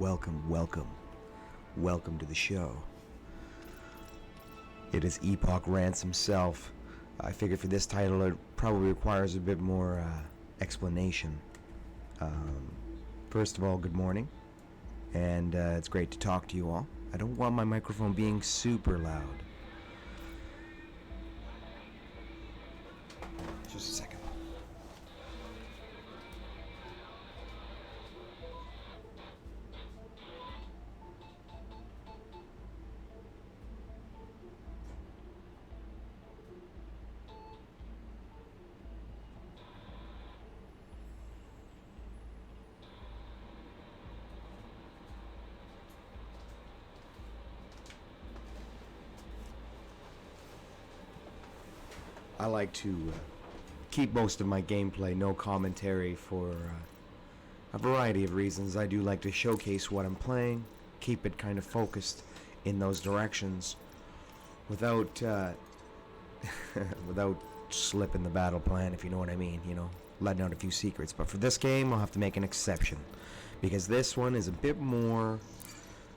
Welcome to the show. It is Epoch Rants himself. I figured for this title it probably requires a bit more explanation. First of all, good morning, and it's great to talk to you all. I don't want my microphone being super loud. Just a second. I like to keep most of my gameplay no commentary for a variety of reasons. I do like to showcase what I'm playing, keep it kind of focused in those directions without without slipping the battle plan, if you know what I mean, letting out a few secrets. But for this game, I'll have to make an exception because this one is a bit more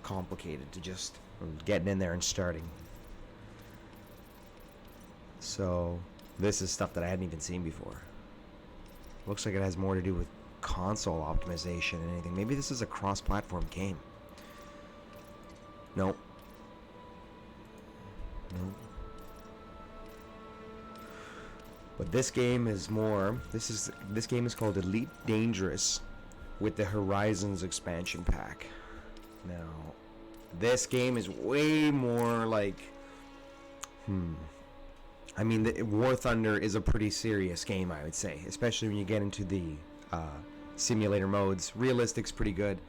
complicated to just getting in there and starting. So this is stuff that I hadn't even seen before. Looks like it has more to do with console optimization than anything. Maybe this is a cross-platform game. Nope. But this game is more. This game is called Elite Dangerous with the Horizons expansion pack. Now, this game is way more like. I mean, War Thunder is a pretty serious game, I would say, especially when you get into the simulator modes. Realistic's pretty good.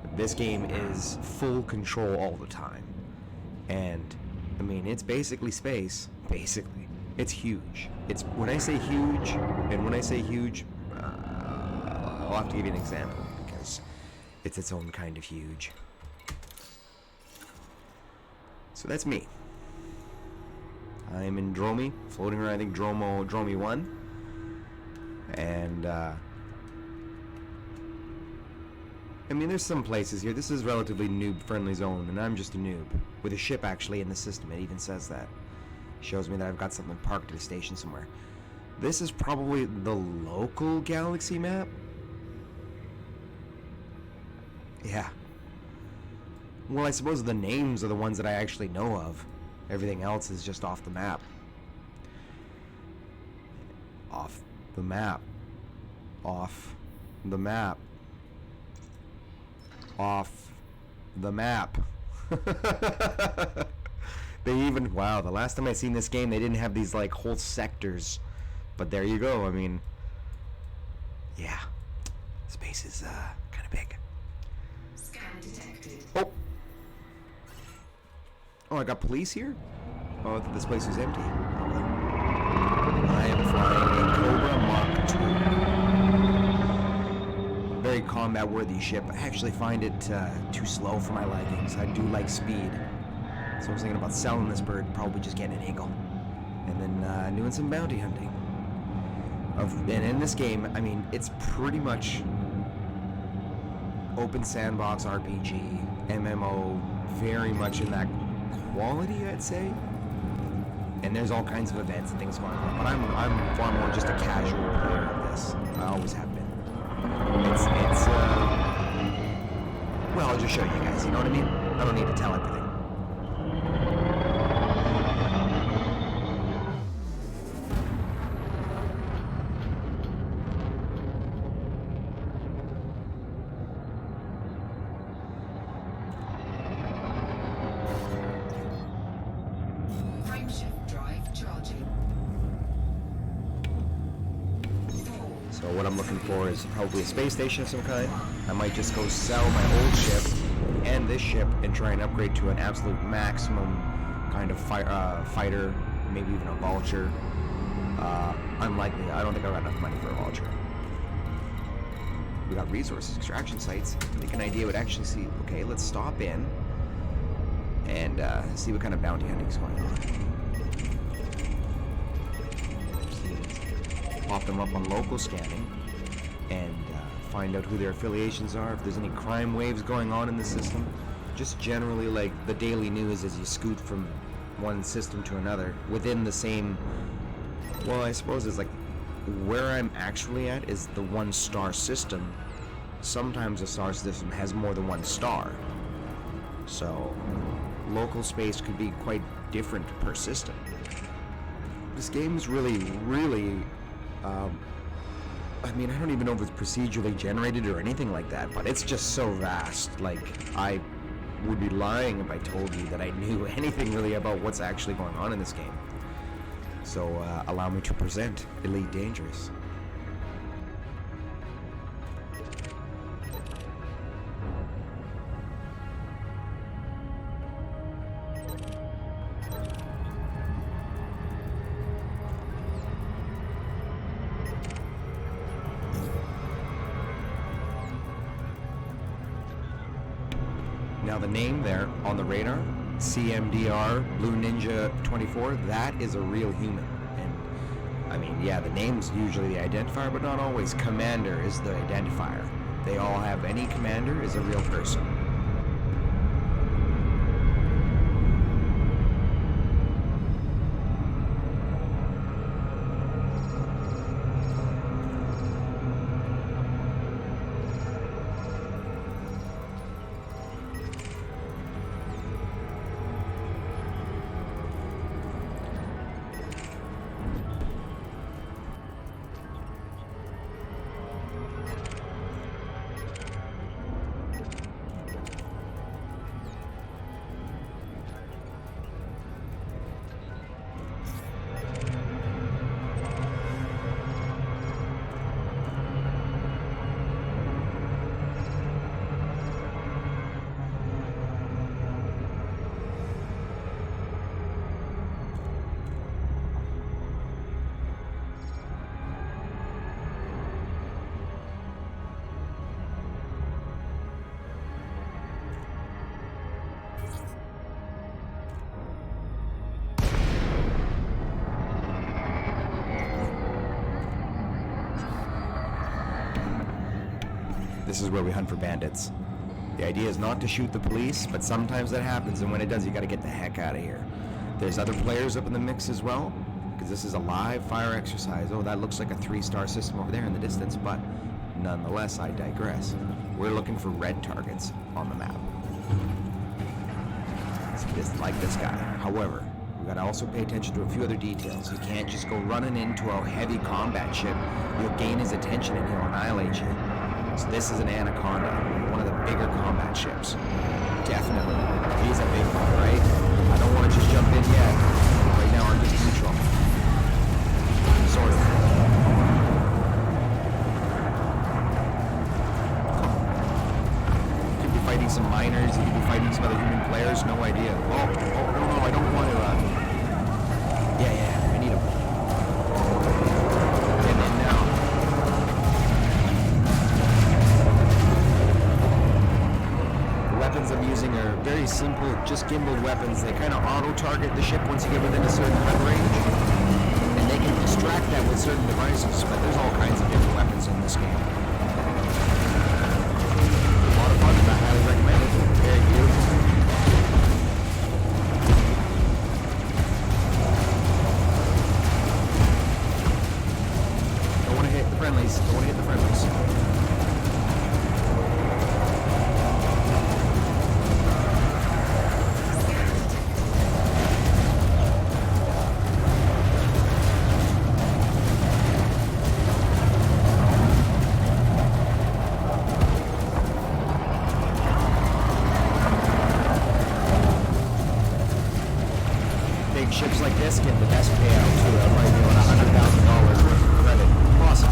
But this game is full control all the time. And, I mean, it's basically space. Basically. It's huge. It's when I say huge, I'll have to give you an example, because it's its own kind of huge. So that's me. I'm in Dromi, floating around, I think, Dromi 1. And, I mean, there's some places here. This is relatively noob-friendly zone, and I'm just a noob. With a ship, actually, in the system. It even says that. Shows me that I've got something parked at a station somewhere. This is probably the local galaxy map. Yeah. Well, I suppose the names are the ones that I actually know of. Everything else is just off the map. Off the map. Off the map. Off the map. They even, wow, the last time I seen this game, they didn't have these like whole sectors. But there you go. I mean, yeah. Space is kind of big. Scan detected. Oh, I got police here? Oh, I thought this place was empty. Oh, well. I am flying a Cobra Mark II. Very combat-worthy ship. I actually find it too slow for my likings. I do like speed. So I was thinking about selling this bird, probably just getting an eagle. And then doing some bounty hunting. And in this game, I mean, it's pretty much open sandbox RPG, MMO, very much in that quality, I'd say. And there's all kinds of events and things going on. But I'm far more just a casual player of this. I always have been. It's well, I'll just show you guys, you know what I mean? I don't need to tell everything. So what I'm looking for is probably a space station of some kind. I might just go sell my old ship and this ship and try and upgrade to an absolute maximum kind of fighter, maybe even a vulture. Unlikely. I don't think I've got enough money for a vulture. We got resources, extraction sites. I think an idea would actually see, okay, let's stop in and see what kind of bounty hunting is going on. Pop them up on local scanning and find out who their affiliations are, if there's any crime waves going on in the system. Just generally like the daily news as you scoot from one system to another within the same, well, I suppose it's like where I'm actually at is the 1-star system. Sometimes a star system has more than 1 star. So local space could be quite different per system. This game is really, I mean, I don't even know if it's procedurally generated or anything like that, but it's just so vast. Like, I would be lying if I told you that I knew anything really about what's actually going on in this game. So, allow me to present Elite Dangerous. Now the name there on the radar, CMDR Blue Ninja 24, that is a real human. And I mean, yeah, the name's usually the identifier, but not always. Commander is the identifier. They all have, any commander is a real person. This is where we hunt for bandits. The idea is not to shoot the police, but sometimes that happens, and when it does, you gotta get the heck out of here. There's other players up in the mix as well, because this is a live fire exercise. Oh, that looks like a 3-star system over there in the distance, but nonetheless, I digress. We're looking for red targets on the map. It's like this guy. However, we gotta also pay attention to a few other details. You can't just go running into a heavy combat ship. You'll gain his attention and he'll annihilate you. So this is an Anaconda, one of the bigger combat ships. Definitely. He's a big one, right? I don't want to just jump in yet. Right now I'm just neutral. Sort of. You could be fighting some miners, you could be fighting some other human players, no idea. Oh, no, I don't want to, yeah, I need him. Get in now. Weapons I'm using are very simple, just gimbaled weapons. They kind of auto-target the ship once you get within a certain gun range. And they can distract that with certain devices, but there's all kinds of different weapons in this game. A lot of fun, and I highly recommend it. Very beautiful. Don't want to hit the friendlies. Big ships like this get the best payout too. I'm probably doing $100,000 worth of credit. Awesome.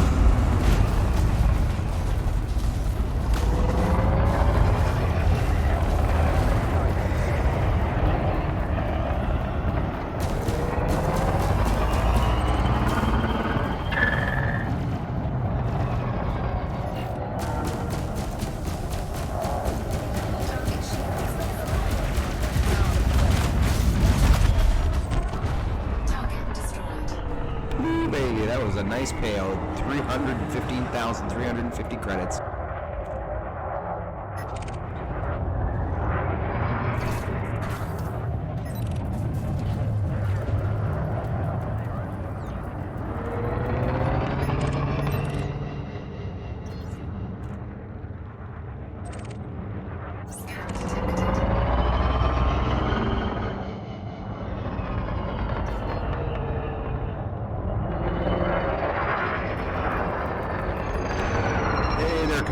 Baby, that was a nice payout. 315,350 credits.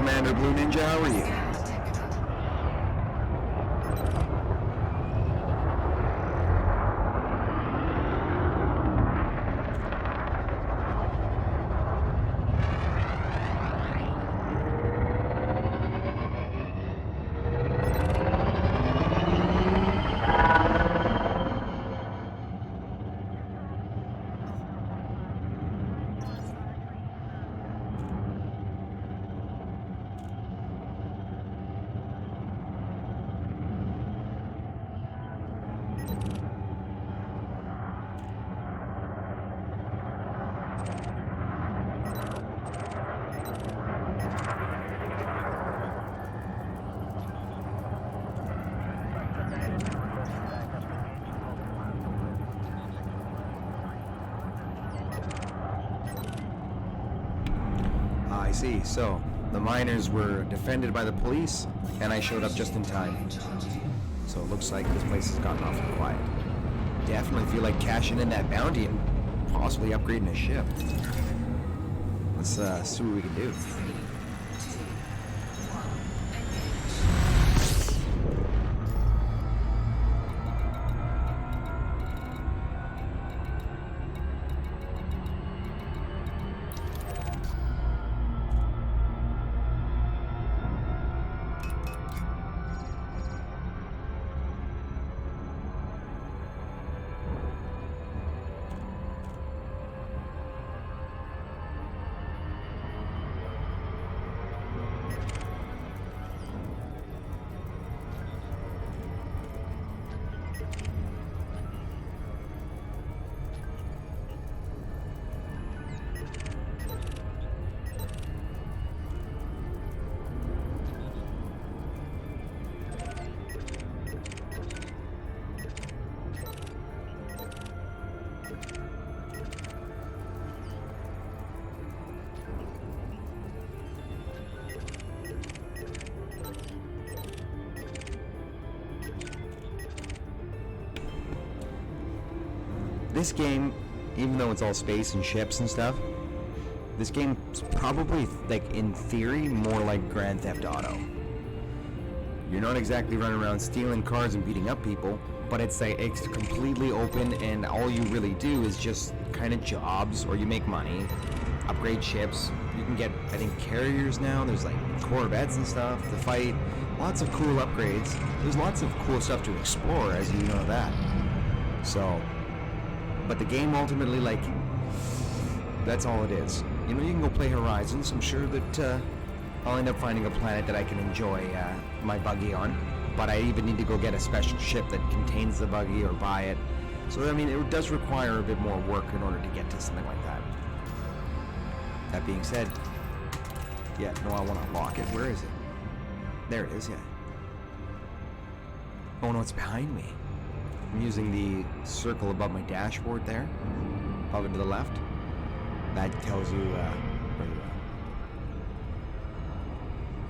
Commander Blue Ninja, how are you? Scan detected. I see. So, the miners were defended by the police, and I showed up just in time. So it looks like this place has gotten awfully quiet. Definitely feel like cashing in that bounty and possibly upgrading a ship. Let's see what we can do. This game, even though it's all space and ships and stuff, this game's probably, like, in theory, more like Grand Theft Auto. You're not exactly running around stealing cars and beating up people, but it's like, it's completely open, and all you really do is just kind of jobs, or you make money, upgrade ships. You can get, I think, carriers now. There's like Corvettes and stuff to fight. Lots of cool upgrades. There's lots of cool stuff to explore, as you know that. So, but the game ultimately, like, that's all it is. You know, you can go play Horizons. I'm sure that I'll end up finding a planet that I can enjoy my buggy on. But I even need to go get a special ship that contains the buggy or buy it. So, I mean, it does require a bit more work in order to get to something like that. That being said, yeah, no, I want to unlock it. Where is it? There it is, yeah. Oh no, it's behind me. I'm using the circle above my dashboard there, above and to the left. That tells you where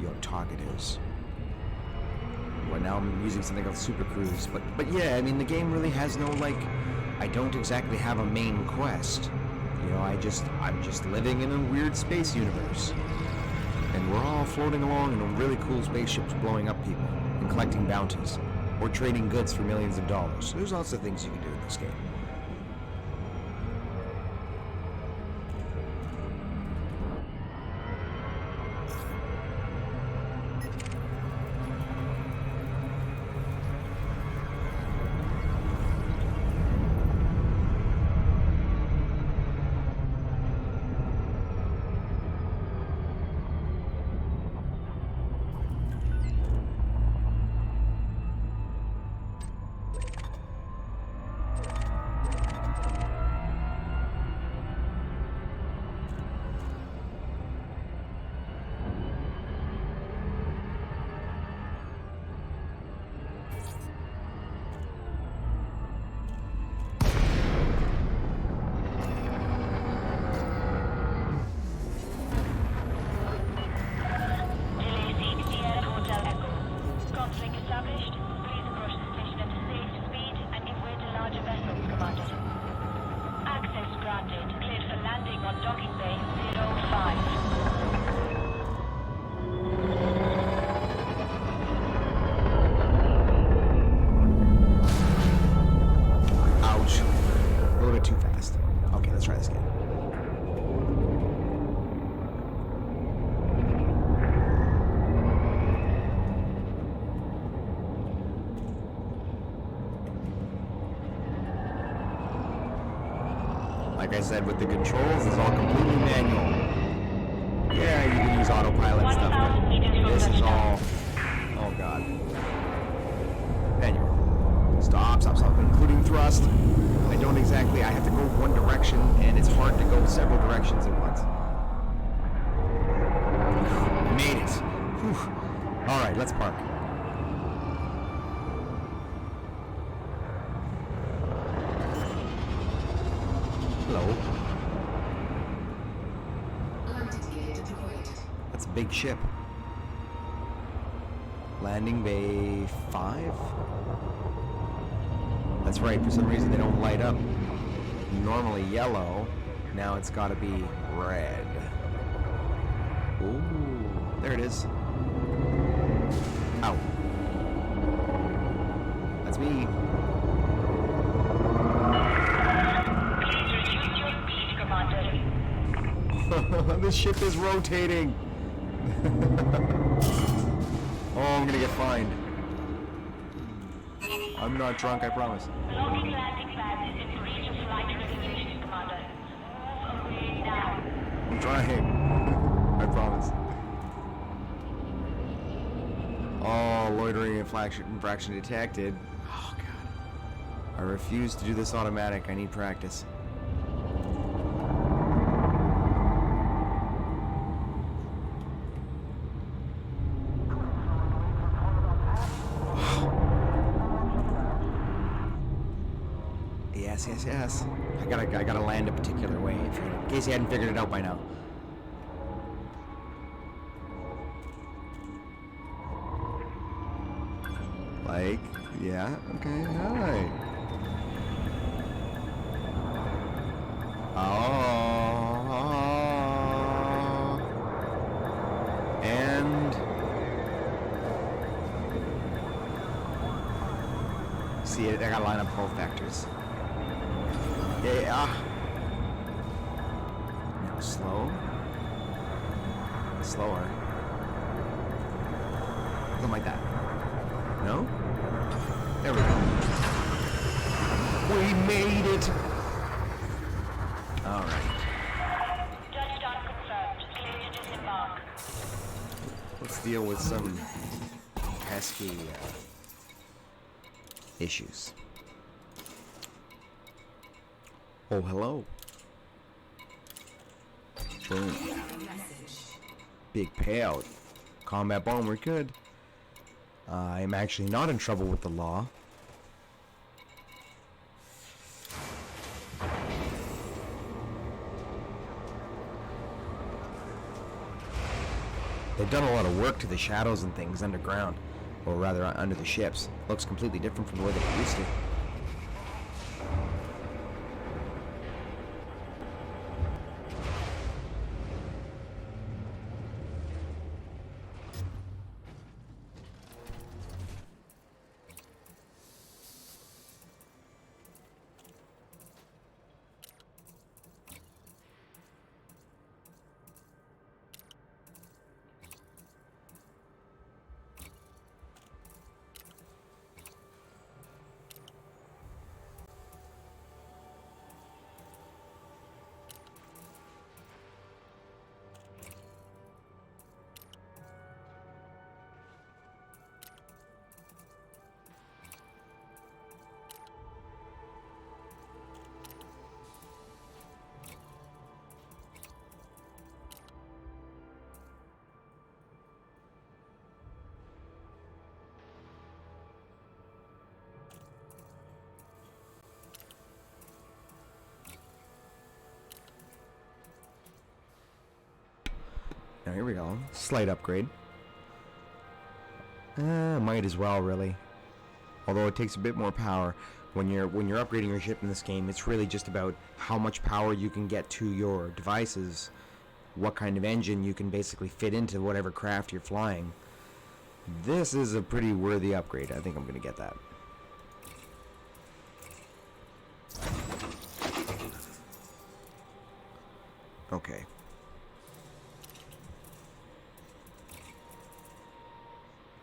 your target is. Well, now I'm using something called Super Cruise, but yeah, I mean, the game really has no, like, I don't exactly have a main quest. You know, I'm just living in a weird space universe. And we're all floating along in really cool spaceships blowing up people and collecting bounties or trading goods for millions of dollars. There's lots of things you can do in this game. fast. Okay, let's try this again. Like I said, with the controls, it's all completely manual. Yeah, you can use autopilot and stuff, but this is all... Oh, God. Manual. Stop, stop, stop. Including thrust. I don't exactly... I have to go one direction, and it's hard to go several directions at once. I made it. Whew. All right, let's park. Hello. Landing gear deployed. That's a big ship. Landing bay 5? That's right, for some reason they don't light up. Normally yellow, now it's gotta be red. Ooh, there it is. Ow. That's me. This ship is rotating. Oh, I'm gonna get fined. I'm not drunk, I promise. Loading landing pad is in reach of flight regulations, Commander. Move away now. I'm trying. I promise. Oh, loitering infraction detected. Oh, God. I refuse to do this automatic. I need practice. Yes, yes, yes. I gotta land a particular way, in case you hadn't figured it out by now. Like, yeah, okay, alright. Oh, and see, I gotta line up both vectors. Yeah. Now slow. Slower. Something like that. No? There we go. We made it! Alright. Touchdown confirmed. Clear to disembark. Let's deal with some pesky issues. Oh, hello. Boom. Big payout. Combat bomb, we're good. I'm actually not in trouble with the law. They've done a lot of work to the shadows and things underground. Or rather, under the ships. Looks completely different from the way they used to. Now here we go. Slight upgrade. Might as well, really. Although it takes a bit more power. When you're upgrading your ship in this game, it's really just about how much power you can get to your devices, what kind of engine you can basically fit into whatever craft you're flying. This is a pretty worthy upgrade. I think I'm gonna get that. Okay.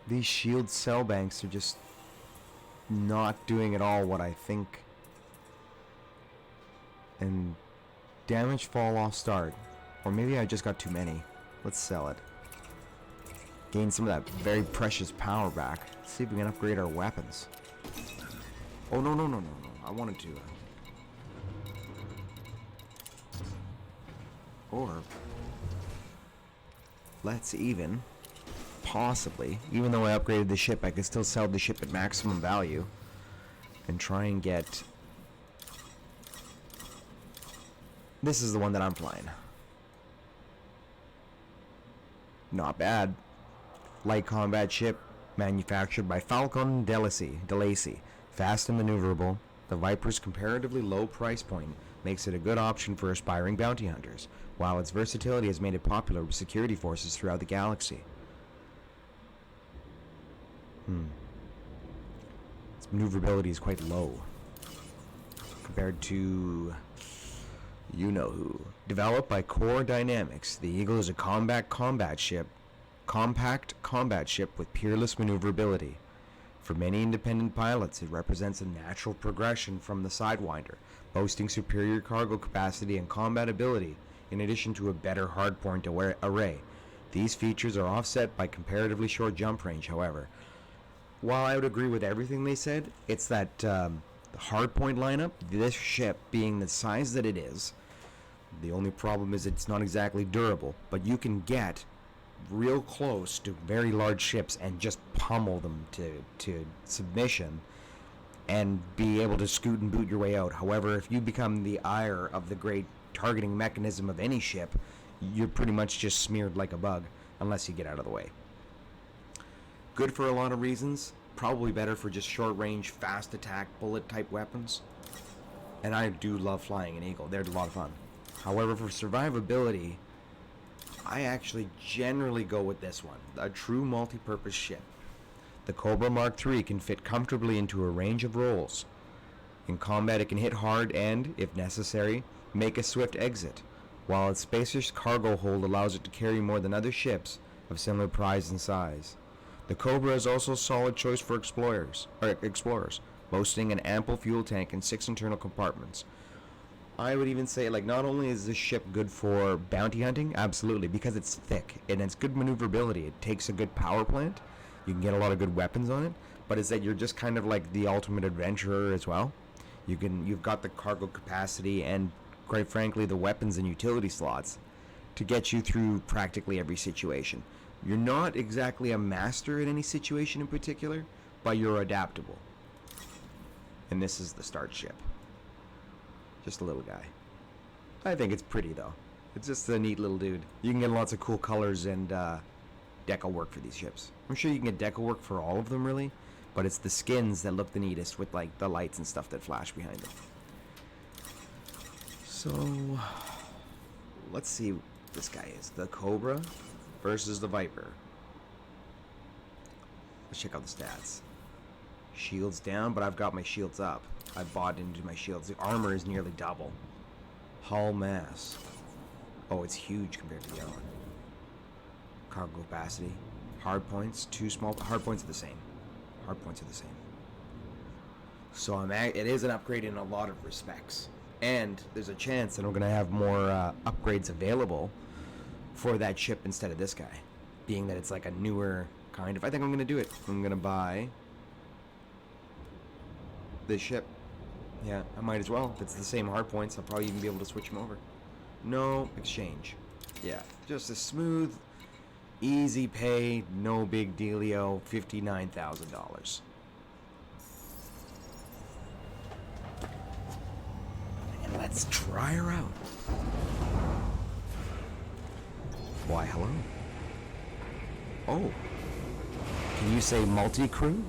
These shield cell banks are just not doing at all what I think. And damage fall off start. Or maybe I just got too many. Let's sell it. Gain some of that very precious power back. Let's see if we can upgrade our weapons. Oh, no, no, no, no, no. I wanted to. Or let's even, possibly, even though I upgraded the ship, I could still sell the ship at maximum value and try and get... This is the one that I'm flying. Not bad. Light combat ship, manufactured by Falcon DeLacy. Fast and maneuverable, the Viper's comparatively low price point makes it a good option for aspiring bounty hunters, while its versatility has made it popular with security forces throughout the galaxy. Its maneuverability is quite low compared to you-know-who. Developed by Core Dynamics, the Eagle is a compact combat ship with peerless maneuverability. For many independent pilots, it represents a natural progression from the Sidewinder, boasting superior cargo capacity and combat ability, in addition to a better hardpoint array. These features are offset by comparatively short jump range, however. While I would agree with everything they said, it's that the hardpoint lineup, this ship being the size that it is, the only problem is it's not exactly durable, but you can get real close to very large ships and just pummel them to submission and be able to scoot and boot your way out. However, if you become the ire of the great targeting mechanism of any ship, you're pretty much just smeared like a bug unless you get out of the way. Good for a lot of reasons, probably better for just short range, fast attack, bullet type weapons. And I do love flying an Eagle, they're a lot of fun. However, for survivability, I actually generally go with this one, a true multi-purpose ship. The Cobra Mark III can fit comfortably into a range of roles. In combat, it can hit hard and, if necessary, make a swift exit, while its spacious cargo hold allows it to carry more than other ships of similar price and size. The Cobra is also a solid choice for explorers, boasting an ample fuel tank and 6 internal compartments. I would even say, not only is this ship good for bounty hunting, absolutely, because it's thick and it's good maneuverability. It takes a good power plant. You can get a lot of good weapons on it, but it's that you're just kind of like the ultimate adventurer as well. You've got the cargo capacity and, quite frankly, the weapons and utility slots to get you through practically every situation. You're not exactly a master in any situation in particular, but you're adaptable. And this is the start ship. Just a little guy. I think it's pretty though. It's just a neat little dude. You can get lots of cool colors and deco work for these ships. I'm sure you can get deco work for all of them really, but it's the skins that look the neatest with the lights and stuff that flash behind them. So let's see what this guy is. The Cobra versus the Viper. Let's check out the stats. Shields down, but I've got my shields up. I've bought into my shields. The armor is nearly double. Hull mass. Oh, it's huge compared to the other one. Cargo capacity. Hard points, too small. Hard points are the same. Hard points are the same. So it is an upgrade in a lot of respects. And there's a chance that I'm going to have more upgrades available for that ship instead of this guy. Being that it's like a newer kind of... I think I'm going to do it. I'm going to buy this ship. Yeah, I might as well. If it's the same hard points, I'll probably even be able to switch them over. No exchange. Yeah, just a smooth, easy pay, no big dealio, $59,000. And let's try her out. Why, hello. Oh. Can you say multi-crew?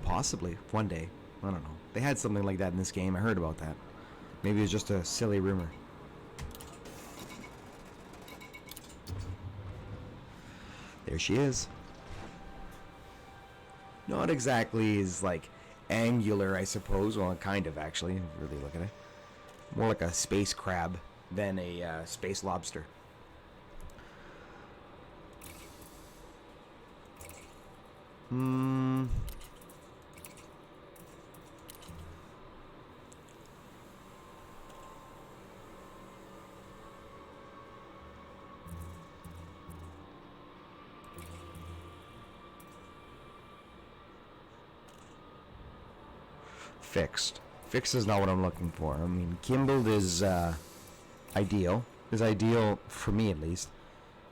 Possibly, one day. I don't know. They had something like that in this game. I heard about that. Maybe it was just a silly rumor. There she is. Not exactly as angular, I suppose. Well, kind of actually, if you really look at it. More like a space crab than a space lobster. Hmm. Fixed. Fixed is not what I'm looking for. I mean, gimbaled is ideal. Is ideal for me at least.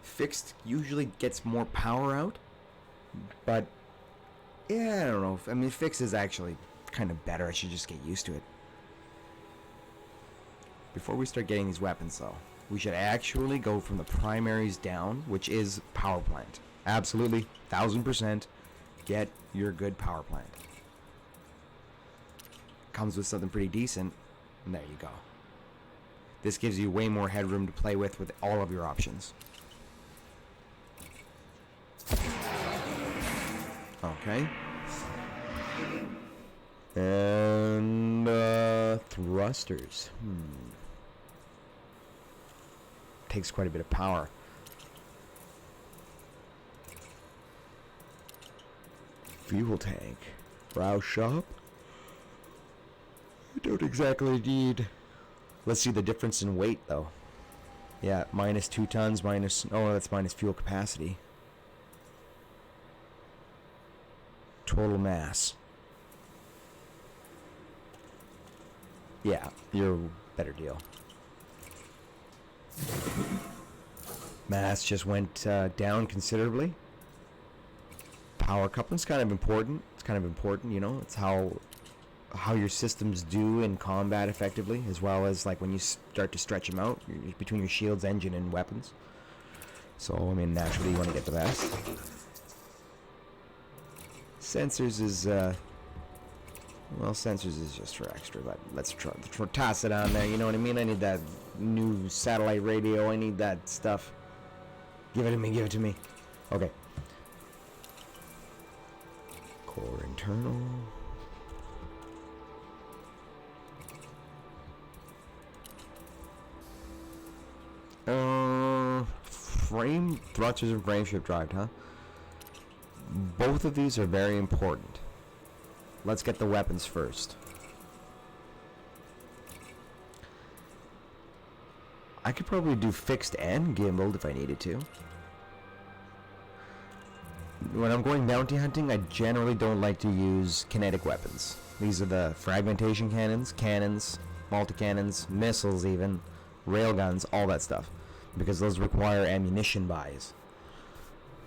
Fixed usually gets more power out, but yeah, I don't know. I mean, fixed is actually kind of better. I should just get used to it. Before we start getting these weapons, though, we should actually go from the primaries down, which is power plant. Absolutely, 1000%. Get your good power plant. Comes with something pretty decent, and there you go. This gives you way more headroom to play with all of your options. Okay. And thrusters. Takes quite a bit of power. Fuel tank. Browse shop. I don't exactly need. Let's see the difference in weight though. Yeah, minus 2 tons, minus. Oh, that's minus fuel capacity. Total mass. Yeah, you're a better deal. Mass just went down considerably. Power coupling's kind of important. It's kind of important, you know. It's how your systems do in combat effectively, as well as like when you start to stretch them out between your shields, engine, and weapons. So I mean, naturally, you want to get the best. Sensors is well, sensors is just for extra, but let's toss it on there. You know what I mean? I need that new satellite radio. I need that stuff. Give it to me. Give it to me. Okay. Core internal. Frame thrusters and frame shift drive, huh? Both of these are very important. Let's get the weapons first. I could probably do fixed and gimbaled if I needed to. When I'm going bounty hunting, I generally don't like to use kinetic weapons. These are the fragmentation cannons, multi-cannons, missiles even, railguns, all that stuff. Because those require ammunition buys.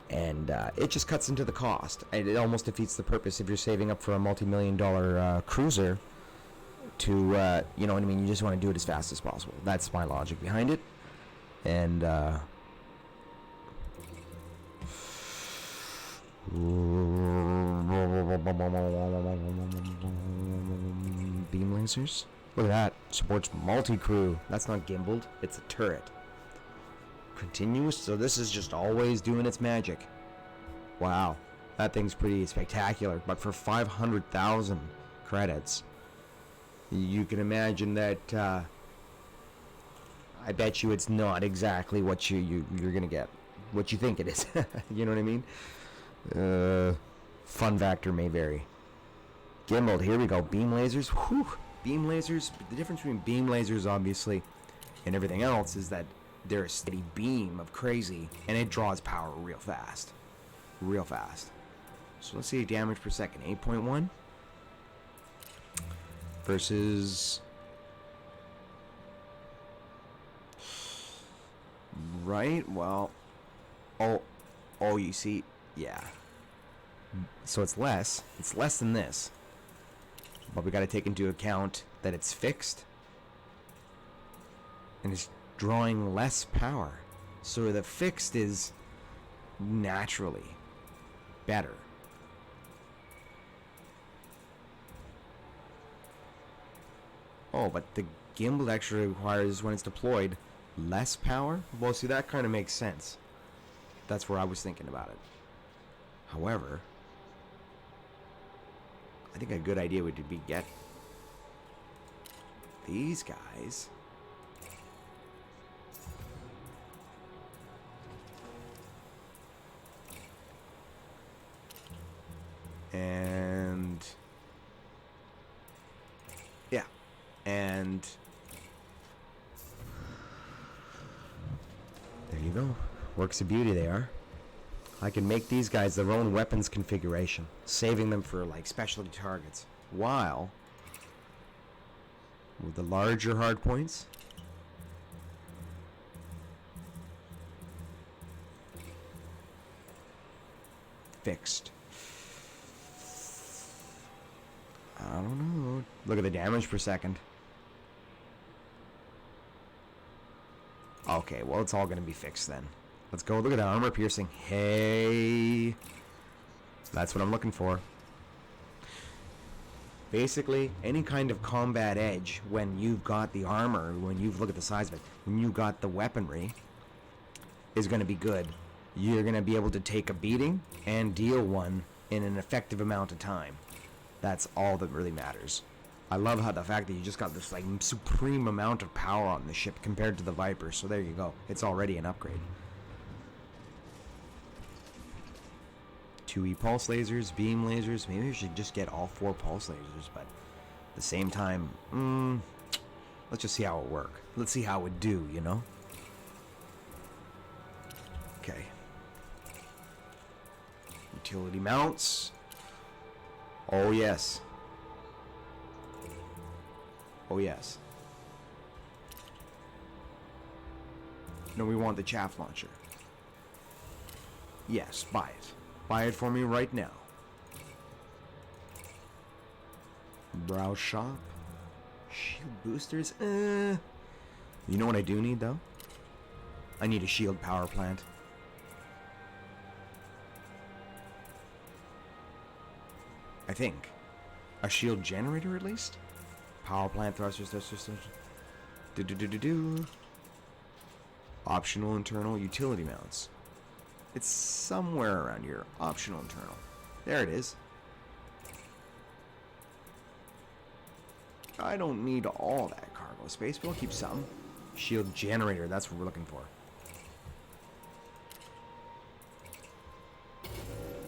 And it just cuts into the cost. It almost defeats the purpose if you're saving up for a multi-million-dollar cruiser to, you know what I mean, you just want to do it as fast as possible. That's my logic behind it. And, beam lasers? Look at that. Supports multi-crew. That's not gimbaled. It's a turret. Continuous, so this is just always doing its magic. Wow, that thing's pretty spectacular. But for 500,000 credits, you can imagine that. I bet you it's not exactly what you're gonna get, what you think it is. You know what I mean? Fun factor may vary. Gimbaled, here we go. Beam lasers. Whew. Beam lasers. The difference between beam lasers, obviously, and everything else is that they're a steady beam of crazy, and it draws power real fast. Real fast. So let's see damage per second. 8.1 versus... Right, well... Oh, you see... Yeah. So it's less. It's less than this. But we gotta take into account that it's fixed. And it's drawing less power, so the fixed is naturally better. Oh, but the gimbal actually requires, when it's deployed, less power? Well, see, that kind of makes sense. That's where I was thinking about it. However, I think a good idea would be get these guys And yeah, and there you go. Works of beauty they are. I can make these guys their own weapons configuration, saving them for like specialty targets. While with the larger hard points, fixed. I don't know. Look at the damage per second. Okay, well, it's all going to be fixed then. Let's go. Look at the armor piercing. Hey. That's what I'm looking for. Basically, any kind of combat edge, when you've got the armor, when you look at the size of it, when you've got the weaponry, is going to be good. You're going to be able to take a beating and deal one in an effective amount of time. That's all that really matters. I love how the fact that you just got this like supreme amount of power on the ship compared to the Viper. So there you go. It's already an upgrade. 2E pulse lasers, beam lasers. Maybe we should just get all 4 pulse lasers, but at the same time, let's just see how it work. Let's see how it do, you know? Okay. Utility mounts. Oh yes. Oh yes. No, we want the chaff launcher. Yes, buy it. Buy it for me right now. Brow shop. Shield boosters. You know what I do need though? I need a shield power plant. I think. A shield generator at least? Power plant thrusters. Optional internal utility mounts. It's somewhere around here. Optional internal. There it is. I don't need all that cargo space, but I'll keep some. Shield generator, that's what we're looking for.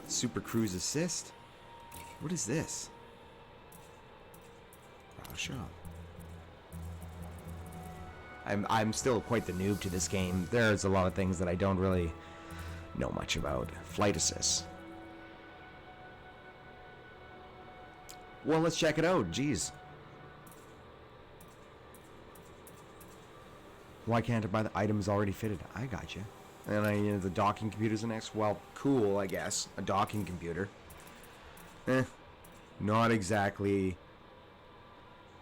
Super cruise assist. What is this? Wow, shop. I'm still quite the noob to this game. There's a lot of things that I don't really know much about. Flight assist. Well, let's check it out. Jeez. Why can't I buy the items already fitted? I got you. And the docking computer's the next. Well, cool, I guess. A docking computer. Not exactly.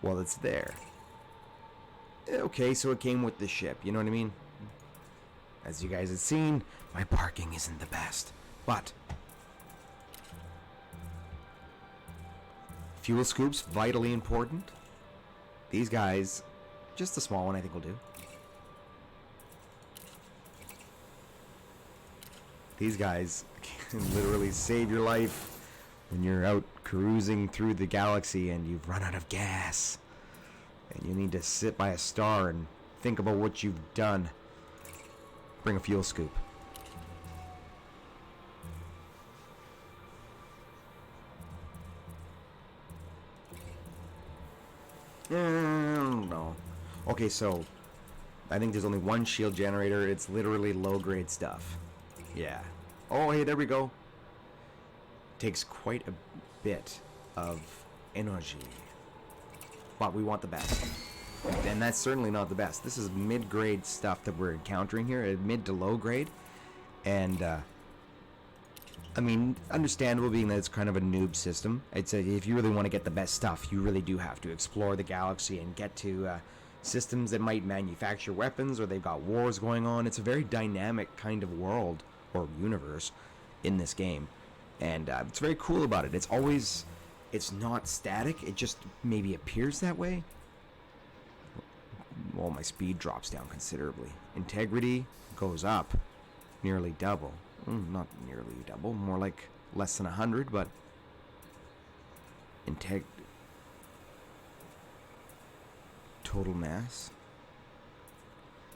Well, it's there. Okay, so it came with the ship. You know what I mean? As you guys have seen, my parking isn't the best. But fuel scoops, vitally important. These guys, just a small one I think will do. These guys can literally save your life when you're out cruising through the galaxy and you've run out of gas. And you need to sit by a star and think about what you've done. Bring a fuel scoop. I don't know. Okay, so I think there's only one shield generator. It's literally low-grade stuff. Yeah. Oh, hey, there we go. Takes quite a bit of energy. But we want the best. And that's certainly not the best. This is mid-grade stuff that we're encountering here, mid to low grade. And, I mean, understandable being that it's kind of a noob system. It's if you really want to get the best stuff, you really do have to explore the galaxy and get to systems that might manufacture weapons or they've got wars going on. It's a very dynamic kind of world or universe in this game. And it's very cool about it. It's not static. It just maybe appears that way. Well, my speed drops down considerably. Integrity goes up nearly double. Not nearly double, more like less than 100, but total mass.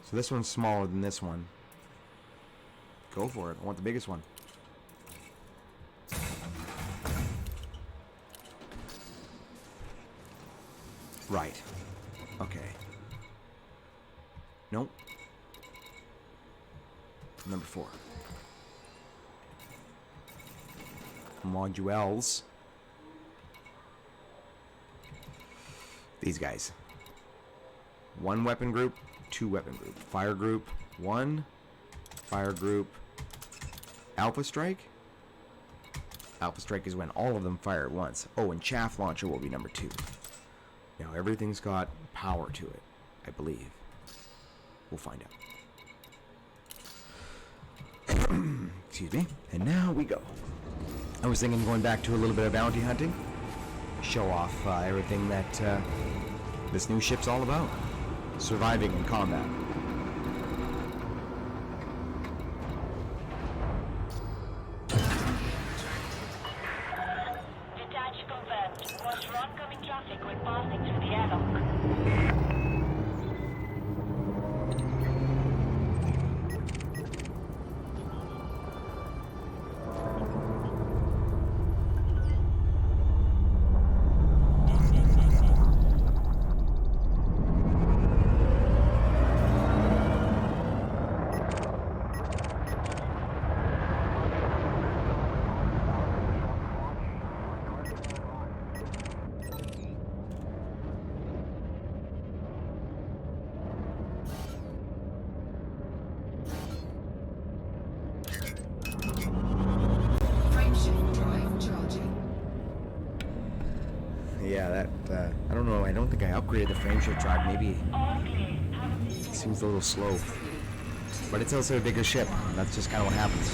So this one's smaller than this one. Go for it. I want the biggest one. Right. Okay. Nope. Number 4. Modules. These guys. 1 weapon group, 2 weapon group. Fire group, 1. Fire group. Alpha strike? Alpha strike is when all of them fire at once. Oh, and chaff launcher will be number 2. Now everything's got power to it, I believe. We'll find out. Excuse me. And now we go. I was thinking going back to a little bit of bounty hunting. Show off everything that this new ship's all about. Surviving in combat. Detach confirmed. Watch for oncoming traffic when passing through the airlock. Frameshift drive charging. Yeah, that, I don't know, I don't think I upgraded the frameshift drive. Maybe All clear. it seems a little slow. But it's also a bigger ship. That's just kind of what happens.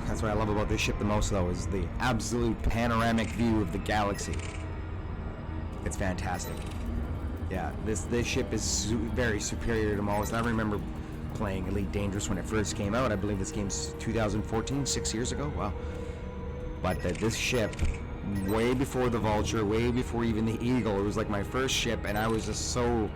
That's what I love about this ship the most, though, is the absolute panoramic view of the galaxy. It's fantastic. Yeah, this ship is very superior to most. I remember playing Elite Dangerous when it first came out. I believe this game's 2014, 6 years ago. Wow. But this ship, way before the Vulture, way before even the Eagle, it was like my first ship, and I was just so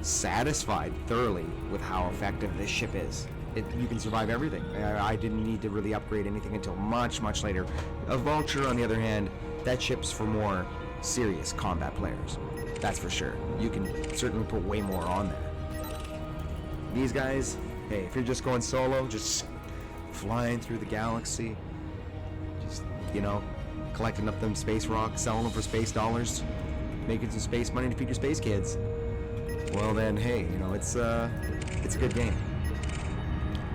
satisfied thoroughly with how effective this ship is. You can survive everything. I didn't need to really upgrade anything until much, much later. A Vulture, on the other hand, that ship's for more serious combat players. That's for sure. You can certainly put way more on there. These guys, hey, if you're just going solo, just flying through the galaxy, just, you know, collecting up them space rocks, selling them for space dollars, making some space money to feed your space kids, well then, hey, you know, it's a good game.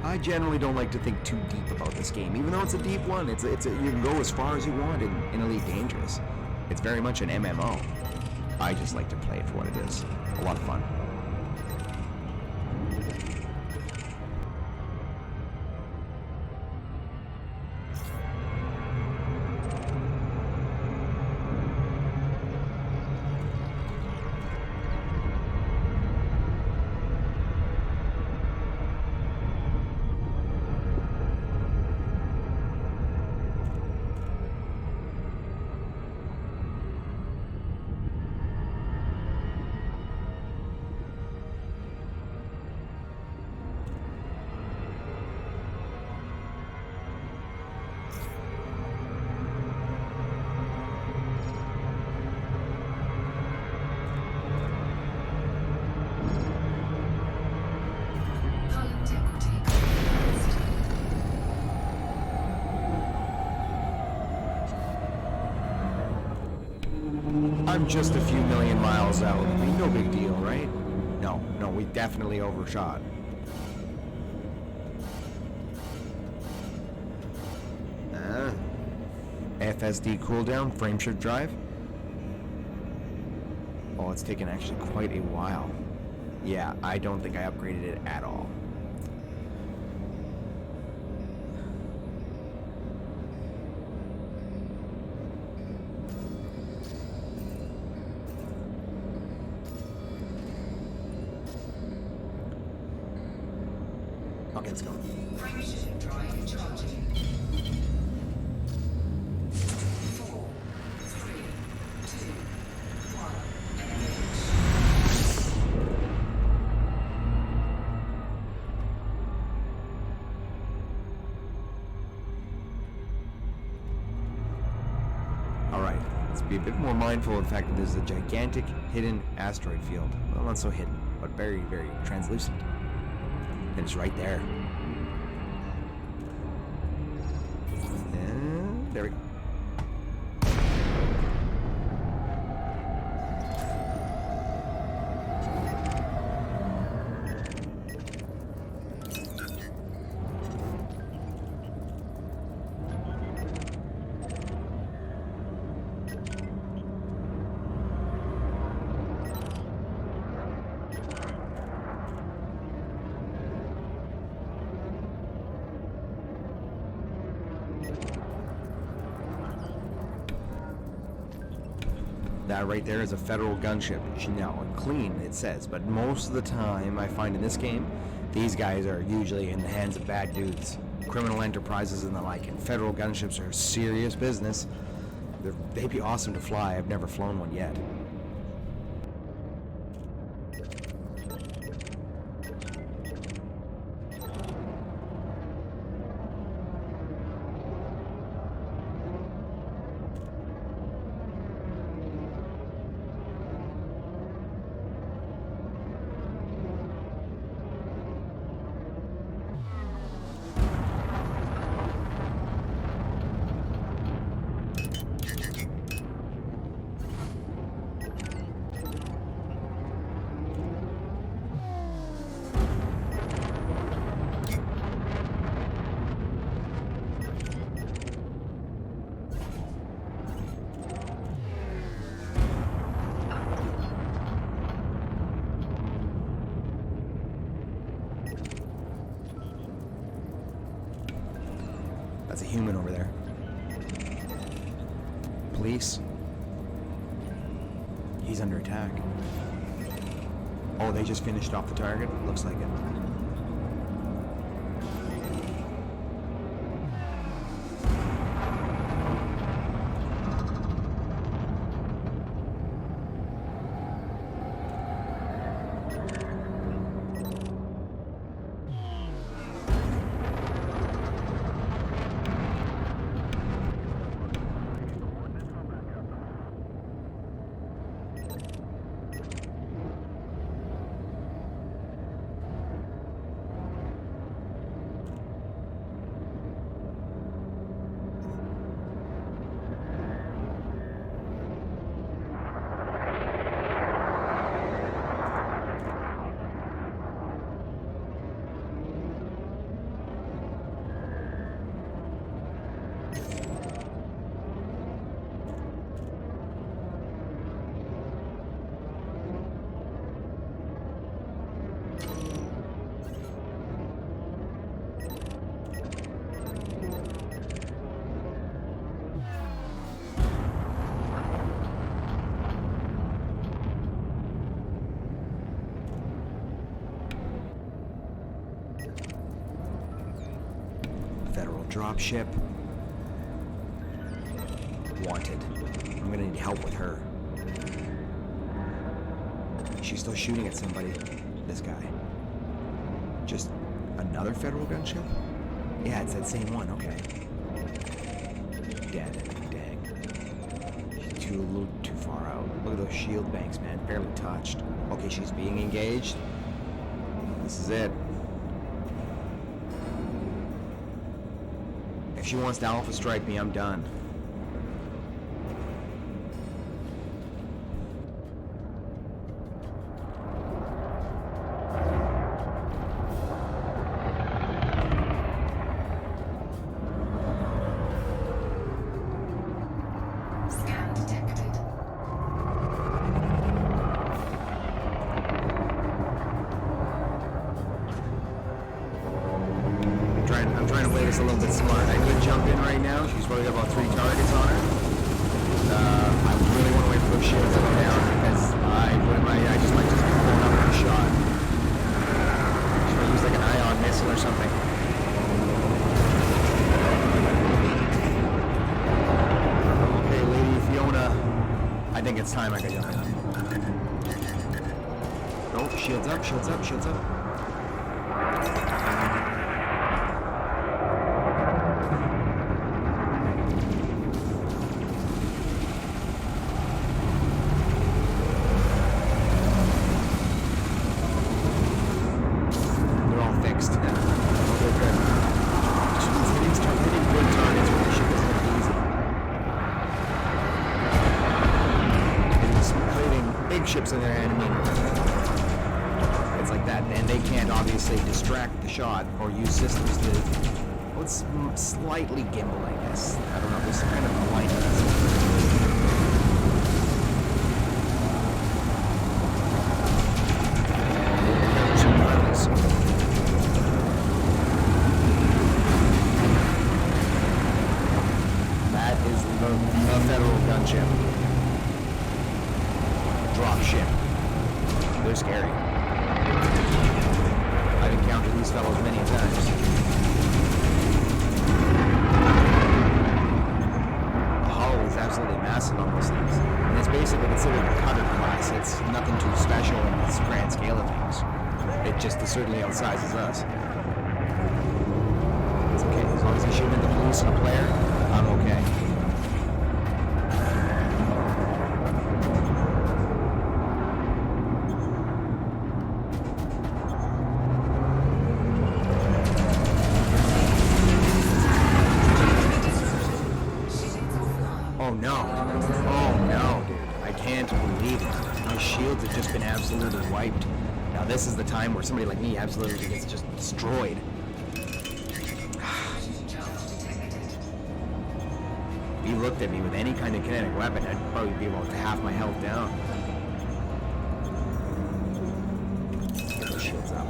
I generally don't like to think too deep about this game, even though it's a deep one. You can go as far as you want in Elite Dangerous. It's very much an MMO. I just like to play it for what it is. A lot of fun. Hull integrity compromised. I'm just a few million miles out. I mean, no big deal, right? No, we definitely overshot. FSD cooldown, frameshift drive. Oh, it's taken actually quite a while. Yeah, I don't think I upgraded it at all. Okay, let's go. Frameshift drive charging. 4, 3, 2, Be a bit more mindful of the fact that there's a gigantic hidden asteroid field. Well, not so hidden, but very, very translucent. And it's right there. And there we go. That right there is a federal gunship. Now, clean, it says, but most of the time I find in this game, these guys are usually in the hands of bad dudes, criminal enterprises and the like, and federal gunships are serious business. They'd be awesome to fly. I've never flown one yet. That's a human over there. Police. He's under attack. Oh, they just finished off the target? Looks like it. Federal dropship. Wanted. I'm gonna need help with her. She's still shooting at somebody. This guy. Just another federal gunship? Yeah, it's that same one, okay. Dead. Dang. She's a little too far out. Look at those shield banks, man. Barely touched. Okay, she's being engaged. This is it. If she wants to alpha strike me, I'm done. Scan detected. I'm trying to play this a little bit smart. I could jump in right now. She's probably got about 3 targets on her. I really want to wait for those shields to go down because I just might just be pulling up with a shot. She might use like an ion missile or something. Okay, Lady Fiona. I think it's time I could jump in. Oh, shields up, shields up, shields up. marks on their enemy. It's like that, and they can't obviously distract the shot or use systems to. Well, it's slightly gimbal, I guess. I don't know. There's some kind of alignment. That is the federal gunship. Drop ship. They're scary. I've encountered these fellows many times. The hull is absolutely massive on those things. And it's basically considered a cutter class. It's nothing too special in this grand scale of things. It just certainly outsizes us. It's okay. As long as I shoot at the police and a player, I'm okay. Oh no, dude. I can't believe it. My shields have just been absolutely wiped. Now this is the time where somebody like me absolutely gets just destroyed. If he looked at me with any kind of kinetic weapon, I'd probably be about half my health down. Get those shields up.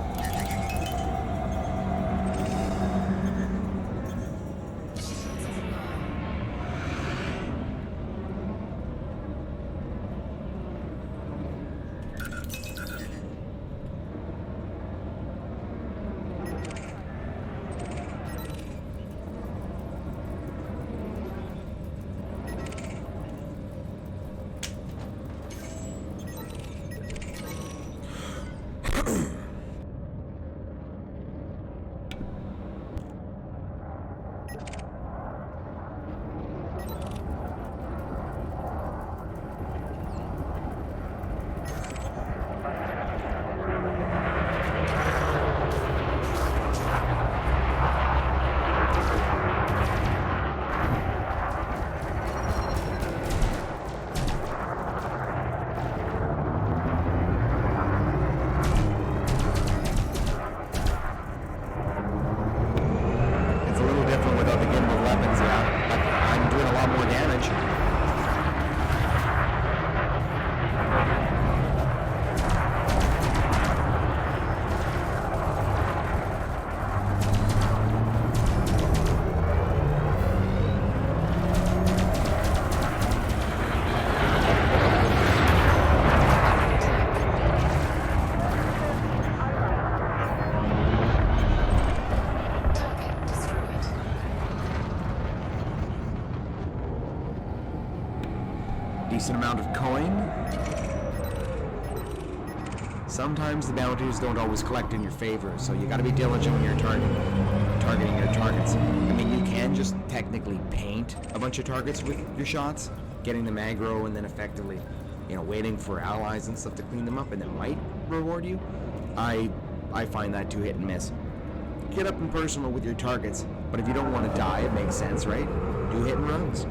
Decent amount of coin. Sometimes the bounties don't always collect in your favor, so you gotta be diligent when you're targeting your targets. I mean, you can just technically paint a bunch of targets with your shots, getting them aggro and then effectively, waiting for allies and stuff to clean them up, and that might reward you. I find that too hit and miss. Get up and personal with your targets, but if you don't want to die, it makes sense, right? Do hit and runs.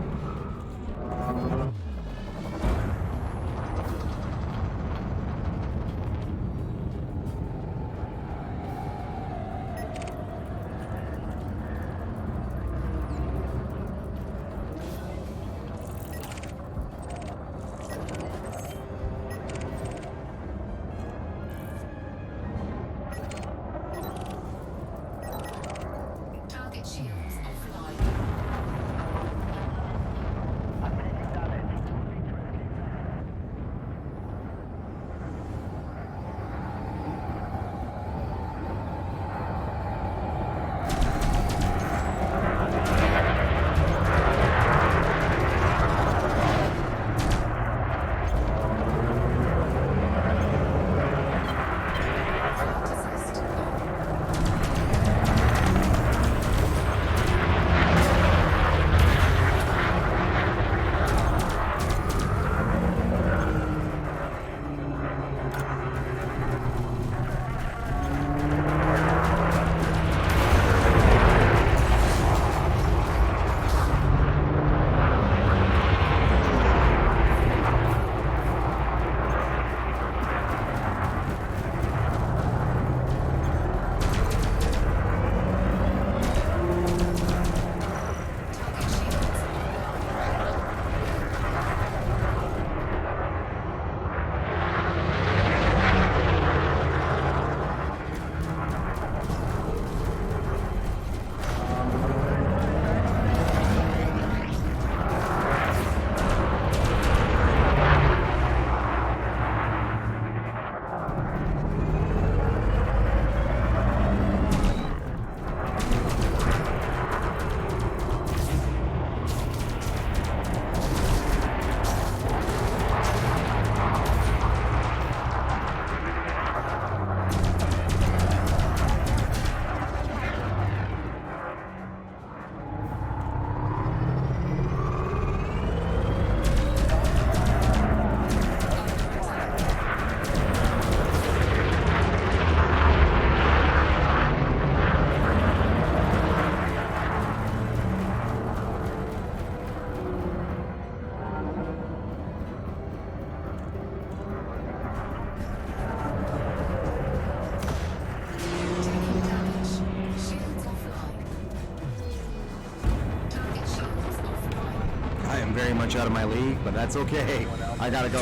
very much out of my league, but that's okay. I gotta go.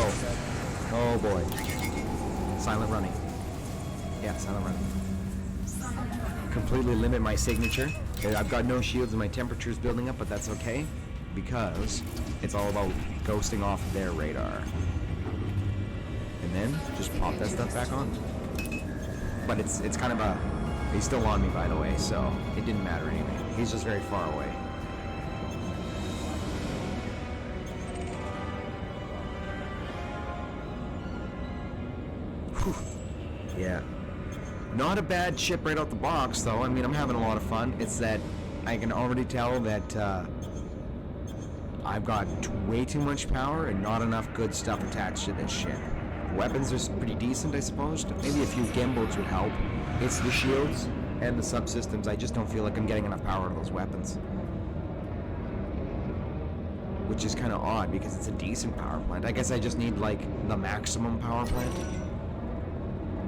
Oh boy. Silent running. Yeah, silent running. Completely limit my signature. I've got no shields and my temperature's building up, but that's okay because it's all about ghosting off their radar. And then just pop that stuff back on. But it's kind of a... He's still on me, by the way, so it didn't matter anyway. He's just very far away. Whew. Yeah. Not a bad ship right out the box, though. I mean, I'm having a lot of fun. It's that I can already tell that I've got way too much power and not enough good stuff attached to this ship. Weapons are pretty decent, I suppose. Maybe a few gimbals would help. It's the shields and the subsystems. I just don't feel like I'm getting enough power to those weapons. Which is kind of odd because it's a decent power plant. I guess I just need, like, the maximum power plant.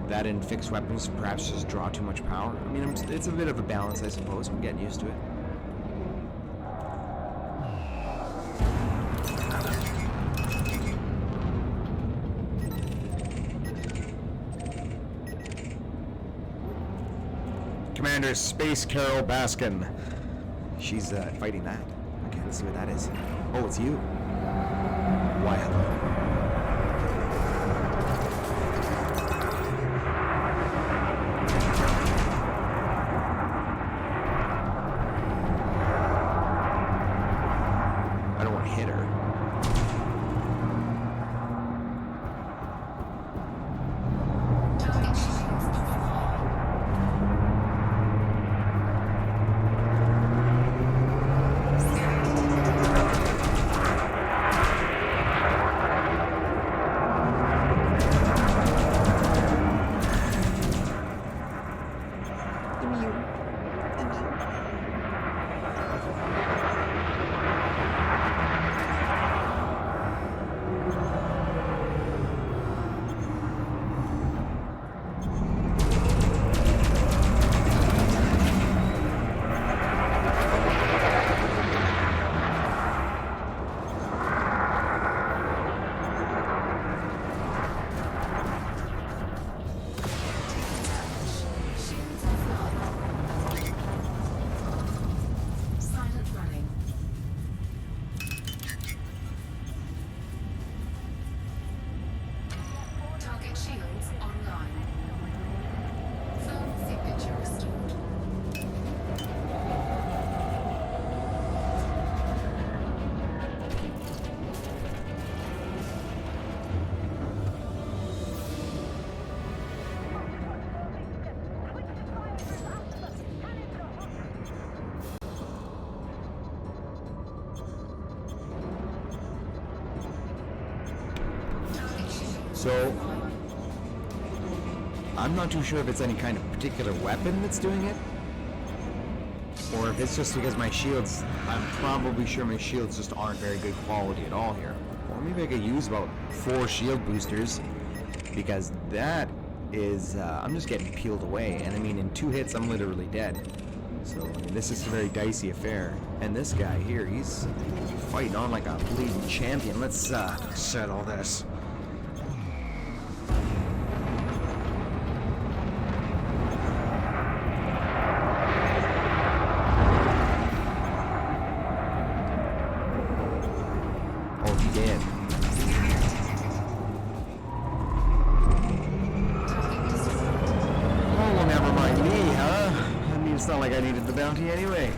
That and fixed weapons perhaps just draw too much power. I mean, it's a bit of a balance, I suppose. I'm getting used to it. Commander Space Carol Baskin. She's fighting that. Okay, let's see what that is. Oh, it's you. Why, hello. I don't want to hit her. Target shields offline. Scan So, I'm not too sure if it's any kind of particular weapon that's doing it, or if it's just because my shields, I'm probably sure my shields just aren't very good quality at all here. Or maybe I could use about 4 shield boosters, because that is, I'm just getting peeled away, and I mean, in 2 hits, I'm literally dead. So, I mean, this is a very dicey affair. And this guy here, he's fighting on like a bleeding champion. Let's, settle this. Anyway,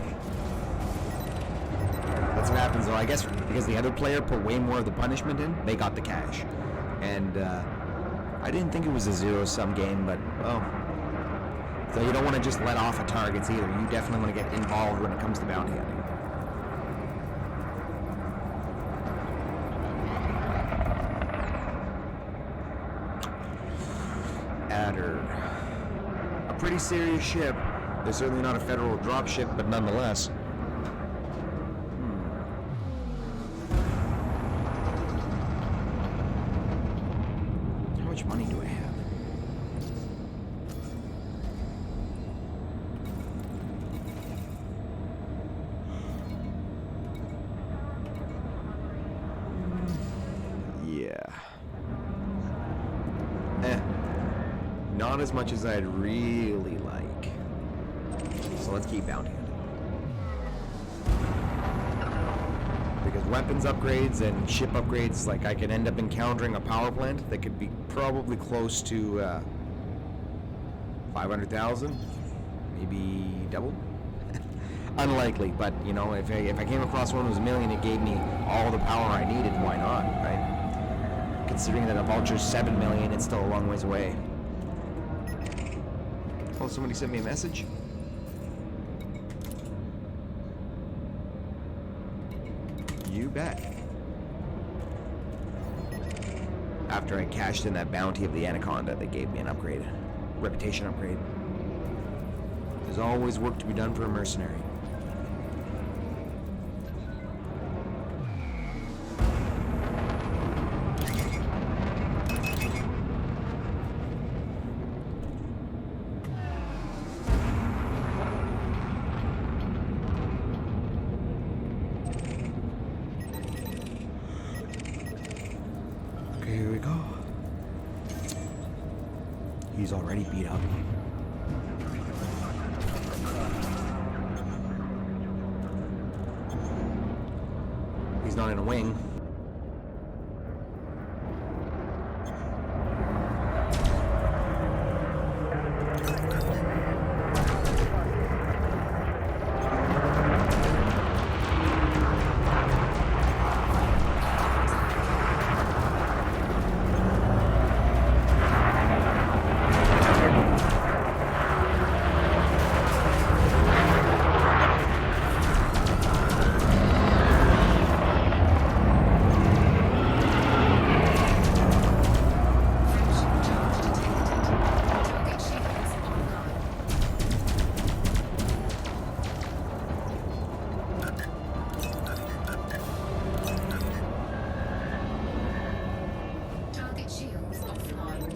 that's what happens though. I guess because the other player put way more of the punishment in, they got the cash. And I didn't think it was a zero-sum game, but oh. So you don't want to just let off at targets either. You definitely want to get involved when it comes to bounty hunting. Adder. A pretty serious ship. They're certainly not a federal dropship, but nonetheless. How much money do I have? not as much as I'd really like. So let's keep bounty hunting. Because weapons upgrades and ship upgrades, like I could end up encountering a power plant that could be probably close to 500,000, maybe double. Unlikely, but you know, if I came across one that was a million, it gave me all the power I needed. Why not, right? Considering that a Vulture's 7 million, it's still a long ways away. Oh, somebody sent me a message. You bet. After I cashed in that bounty of the Anaconda, they gave me an upgrade, reputation upgrade. There's always work to be done for a mercenary. Here we go. He's already beat up. He's not in a wing. Target shields offline.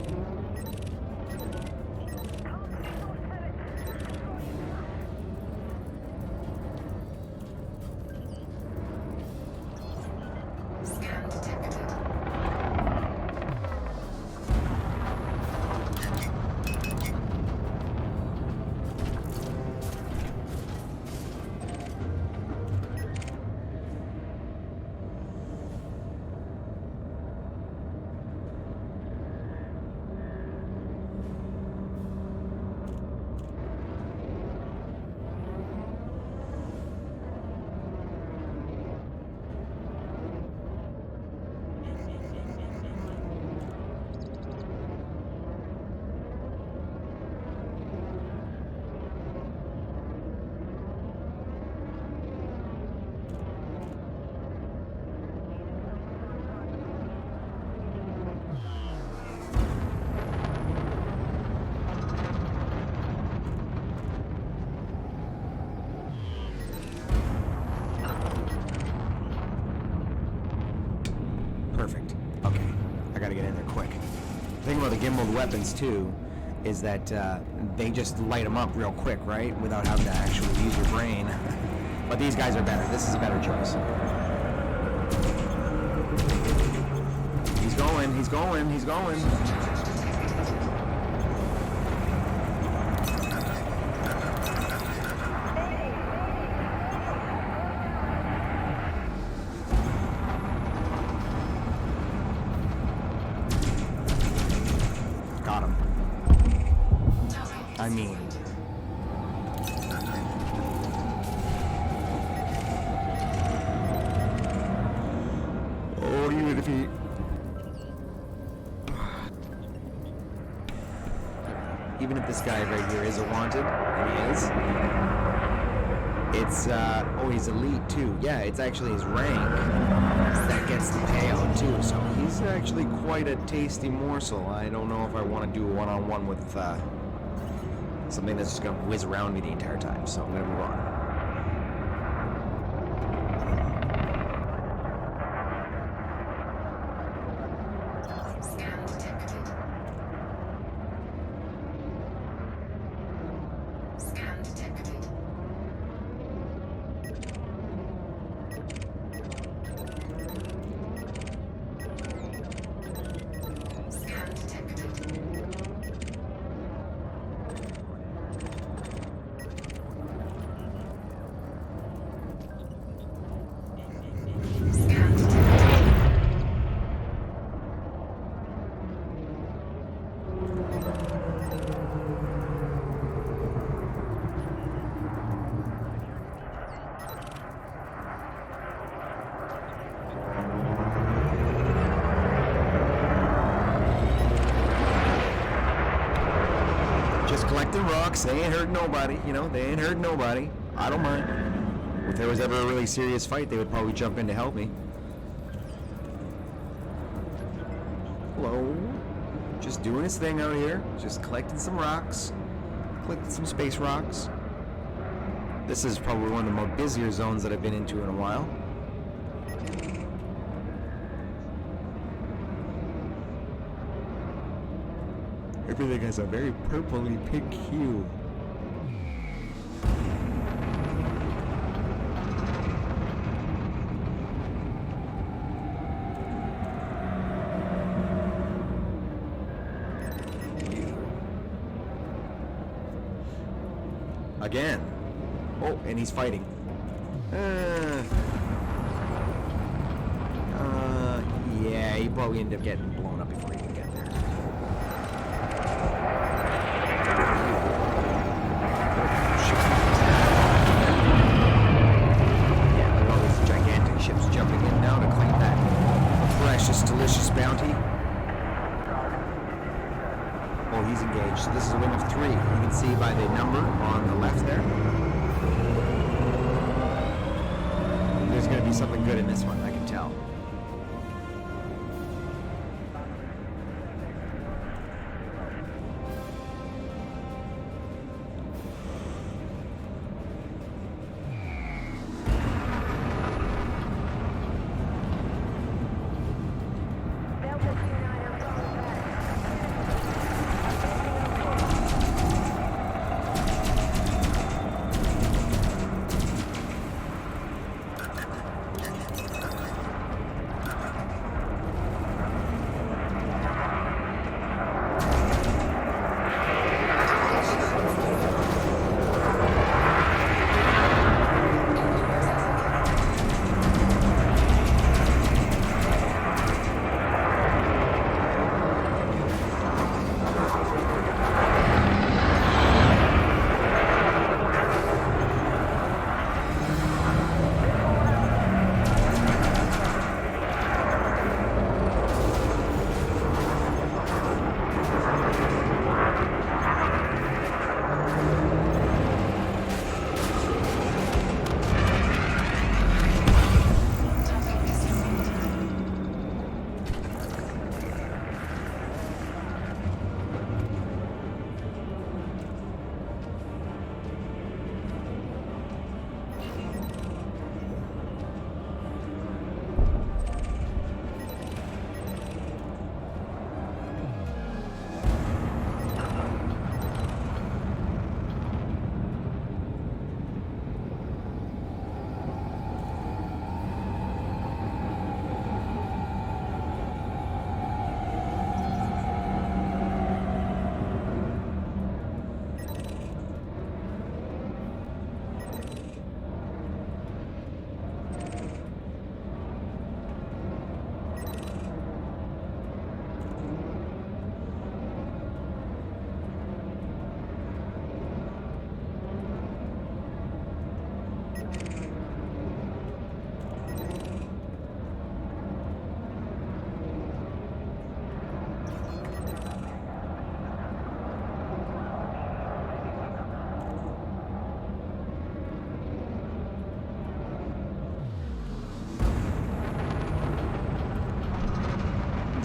Scan detected. Perfect. Okay, I gotta get in there quick. The thing about the gimbaled weapons too is that they just light them up real quick, right? Without having to actually use your brain. But these guys are better. This is a better choice. He's going, he's going, he's going. Got him. I mean, oh, even if he, even if this guy right here is a wanted, and he is, it's oh, he's elite too. Yeah, it's actually his rank that gets the payout too. So he's actually quite a tasty morsel. I don't know if I want to do a one-on-one with something that's just gonna whiz around me the entire time. So I'm gonna move on. Scan detected. Scan detected. Scan detected. Just collecting rocks. They ain't hurt nobody. You know, they ain't hurt nobody. I don't mind. If there was ever a really serious fight, they would probably jump in to help me. Hello. Just doing his thing out here. Just collecting some rocks. Collecting some space rocks. This is probably one of the more busier zones that I've been into in a while. Everything has a very purpley pink hue. Again. Oh, and he's fighting. Yeah, he probably ended up getting blown up before he could get there. Yeah, look at all these gigantic ships jumping in now to claim that precious, delicious bounty. Oh, he's engaged. So this is a wing of 3. You can see by the number on the left there. There's going to be something good in this one, I can tell.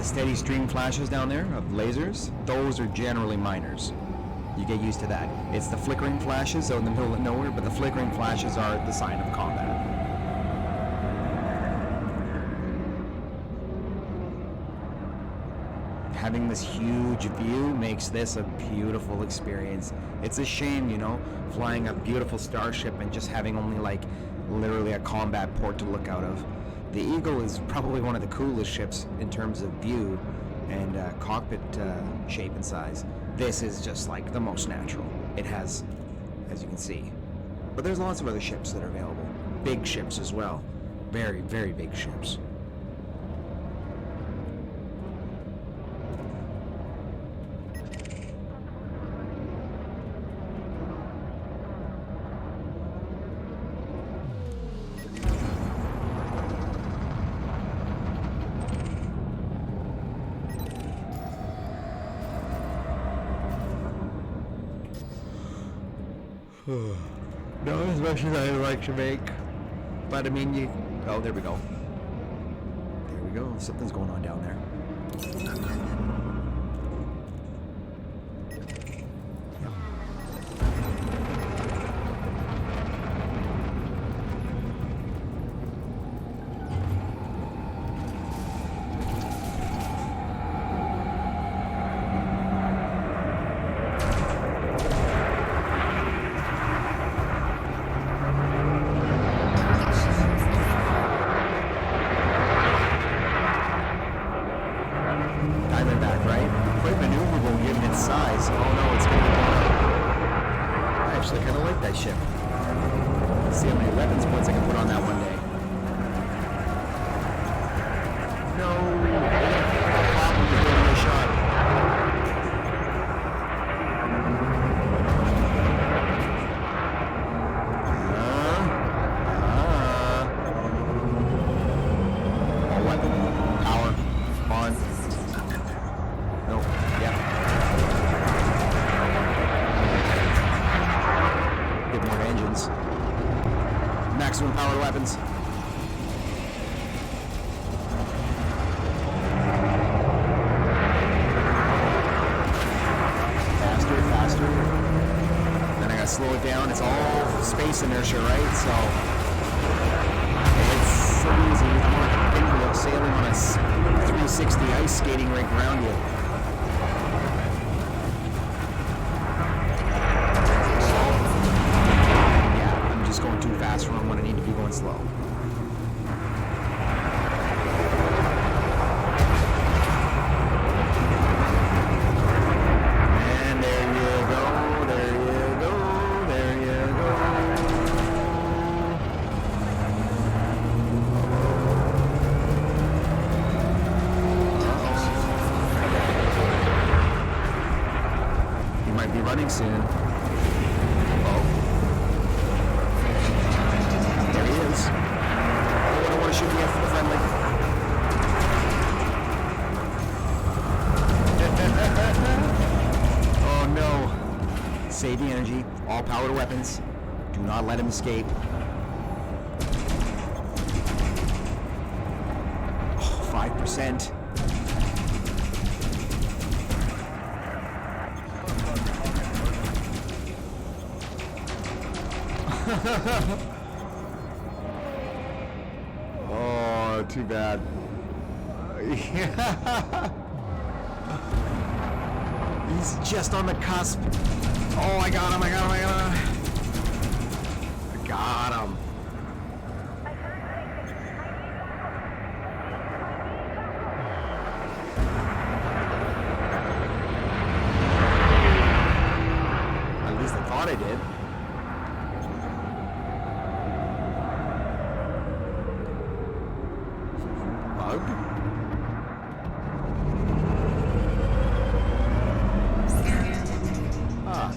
Steady stream flashes down there of lasers, those are generally miners. You get used to that. It's the flickering flashes out in the middle of nowhere, but the flickering flashes are the sign of combat. Having this huge view makes this a beautiful experience. It's a shame, you know, flying a beautiful starship and just having only like literally a combat port to look out of. The Eagle is probably one of the coolest ships in terms of view and cockpit shape and size. This is just like the most natural. It has, as you can see. But there's lots of other ships that are available. Big ships as well. Very, very big ships. Not as much as I like to make. But I mean, you. Oh, there we go. There we go. Something's going on down there. Diamondback, right? Quite maneuverable given its size. Oh no, it's going to go. I actually kind of like that ship. Let's see how many weapons points I can put on that one day. No. Problem with getting a shot. All weapon. Power. On. Nope. Yeah. Get more engines. Maximum power weapons. Faster, faster. Then I gotta slow it down. It's all space inertia, right? So it's so easy. I'm like a pinwheel sailing on a 360 ice skating rink around you. Going too fast for when I need to be going slow. And there you go, there you go, there you go. You might be running soon. Should be friendly. Oh no. Save the energy. All powered weapons. Do not let him escape. Oh, 5%. Oh, too bad. He's just on the cusp. Oh, I got him, I got him, I got him. I got him. At least I thought I did. Bug? Ah.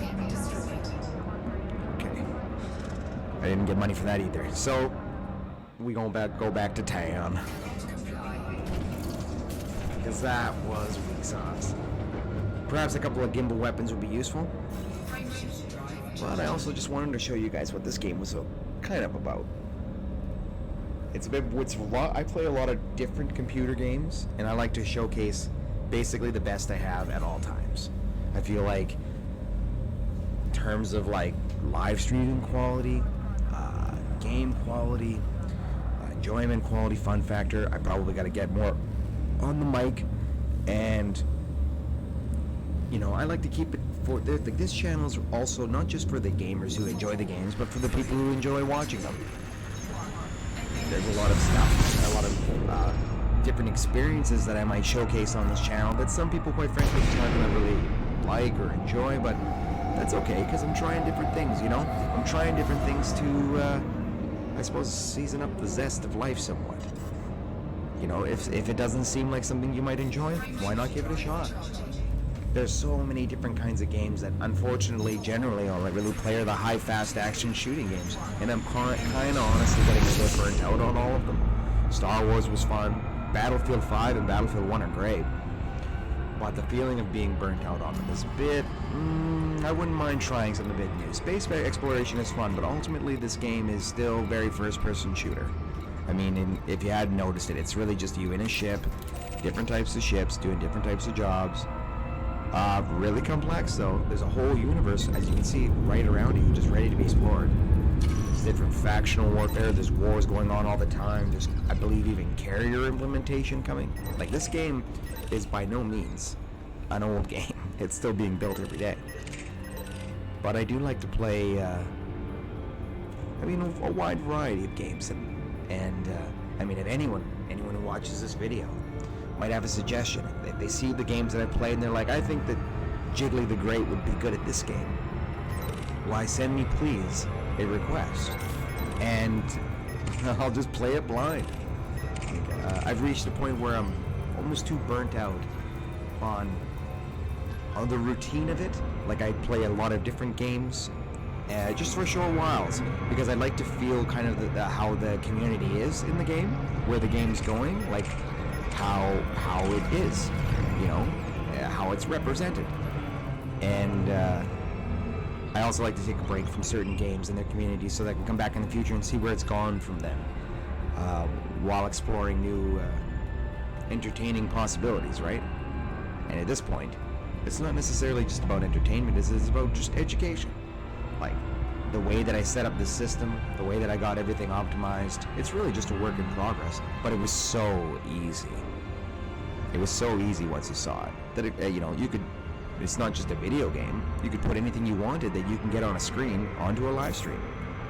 Okay. I didn't get money for that either. So we go back to town. Because that was weak sauce. Perhaps a couple of gimbal weapons would be useful. But I also just wanted to show you guys what this game was kind of about. It's I play a lot of different computer games, and I like to showcase basically the best I have at all times. I feel like in terms of like live streaming quality, game quality, enjoyment quality, fun factor, I probably got to get more on the mic, and you know, I like to keep it for this channel is also not just for the gamers who enjoy the games, but for the people who enjoy watching them. There's a lot of stuff, a lot of different experiences that I might showcase on this channel that some people, quite frankly, just aren't gonna really like or enjoy, but that's okay, because I'm trying different things, you know? I'm trying different things to, I suppose, season up the zest of life somewhat. You know, if it doesn't seem like something you might enjoy, why not give it a shot? There's so many different kinds of games that, unfortunately, generally, all I really play are the high, fast action shooting games, and I'm kind of honestly getting a bit burnt out on all of them. Star Wars was fun. Battlefield 5 and Battlefield 1 are great. but the feeling of being burnt out on it is a bit... I wouldn't mind trying something a bit new. Space exploration is fun, but ultimately this game is still very first-person shooter. I mean, if you hadn't noticed it, it's really just you in a ship, different types of ships, doing different types of jobs. Really complex, though. There's a whole universe, as you can see, right around you, just ready to be explored. There's different factional warfare, there's wars going on all the time, there's, I believe, even carrier implementation coming. Like, this game is by no means an old game. It's still being built every day. But I do like to play, a wide variety of games, and I mean, if anyone who watches this video might have a suggestion, if they see the games that I play and they're like, I think that Jiggly the Great would be good at this game, why, send me, please, a request, and I'll just play it blind. I've reached a point where I'm almost too burnt out on the routine of it. Like, I play a lot of different games just for short whiles, because I like to feel kind of how the community is in the game, where the game's going, like how it is, you know, how it's represented. And I also like to take a break from certain games and their communities so that I can come back in the future and see where it's gone from them, while exploring new entertaining possibilities, right? And at this point, it's not necessarily just about entertainment, it's about just education. Like, the way that I set up this system, the way that I got everything optimized, it's really just a work in progress. But it was so easy. It was so easy once you saw it. That, you could, it's not just a video game. You could put anything you wanted that you can get on a screen onto a live stream.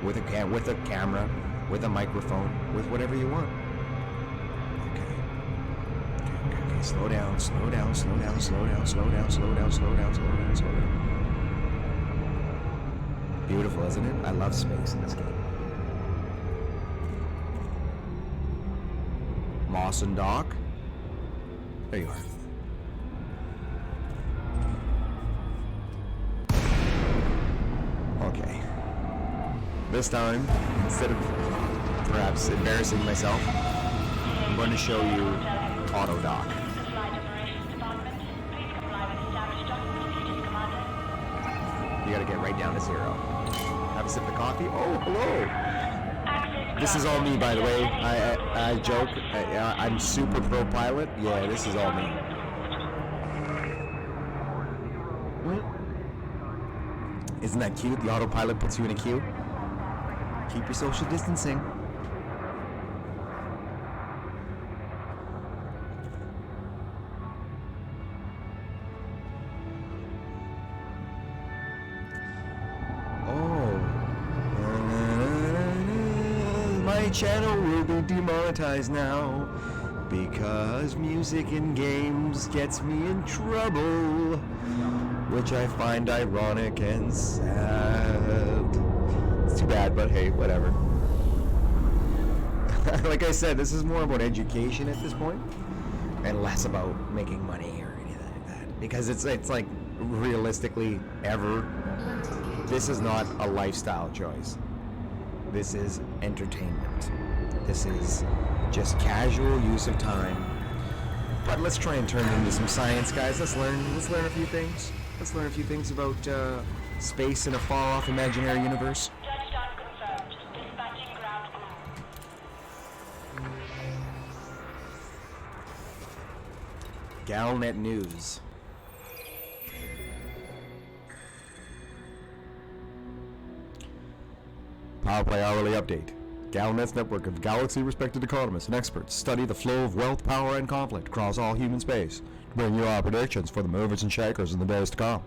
With a camera, with a microphone, with whatever you want. Okay. Slow down. Beautiful, isn't it? I love space in this game. Mawson Dock. There you are. Okay. This time, instead of perhaps embarrassing myself, I'm going to show you Auto Dock. You gotta get right down to 0. Have a sip of coffee. Oh, hello! This is all me, by the way. I joke. I'm super pro pilot. Yeah, this is all me. Isn't that cute? The autopilot puts you in a queue. Keep your social distancing. My channel will be demonetized now because music in games gets me in trouble, which I find ironic and sad. It's too bad, but hey, whatever. Like I said, this is more about education at this point and less about making money or anything like that, because it's like, realistically, this is not a lifestyle choice. This is entertainment. This is just casual use of time. But let's try and turn it into some science, guys. Let's learn a few things. Let's learn a few things about space in a far-off imaginary universe. Touchdown confirmed. Dispatching ground crew. Galnet News. PowerPlay Hourly Update. Galnet's network of galaxy-respected economists and experts study the flow of wealth, power, and conflict across all human space to bring you our predictions for the movers and shakers in the days to come.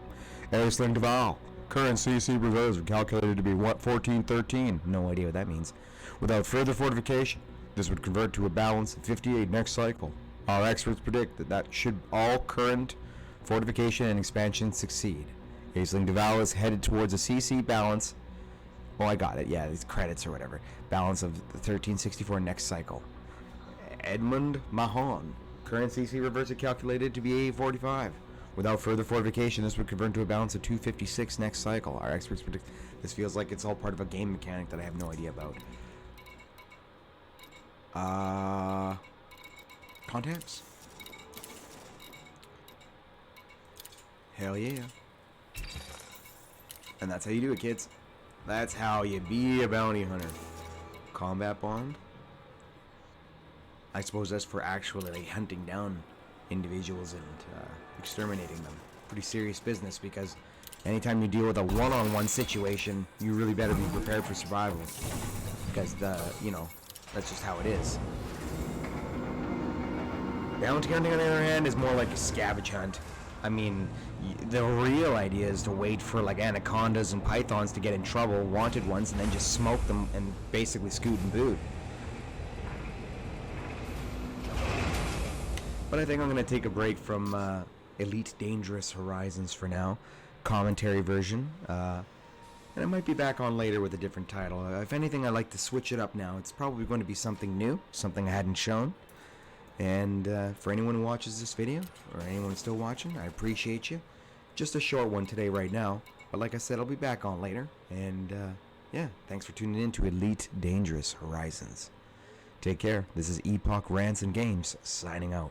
Aisling Duval. Current CC reserves are calculated to be 1413. No idea what that means. Without further fortification, this would convert to a balance of 58 next cycle. Our experts predict that should all current fortification and expansion succeed. Aisling Duval is headed towards a CC balance. Oh, I got it. Yeah, these credits or whatever. Balance of the 1364 next cycle. Edmund Mahon. Current CC reverse are calculated to be 845. Without further fortification, this would convert to a balance of 256 next cycle. Our experts predict. This feels like it's all part of a game mechanic that I have no idea about. Contacts? Hell yeah. And that's how you do it, kids. That's how you be a bounty hunter. Combat bond? I suppose that's for actually like, hunting down individuals and exterminating them. Pretty serious business, because anytime you deal with a one-on-one situation, you really better be prepared for survival. Because that's just how it is. Bounty hunting, on the other hand, is more like a scavenge hunt. I mean, the real idea is to wait for like anacondas and pythons to get in trouble, wanted ones, and then just smoke them and basically scoot and boot. But I think I'm going to take a break from Elite Dangerous Horizons for now. Commentary version. And I might be back on later with a different title. If anything, I like to switch it up now. It's probably going to be something new, something I hadn't shown. And for anyone who watches this video, or anyone still watching, I appreciate you. Just a short one today right now. But like I said, I'll be back on later. And yeah, thanks for tuning in to Elite Dangerous Horizons. Take care. This is Epoch Rants and Games, signing out.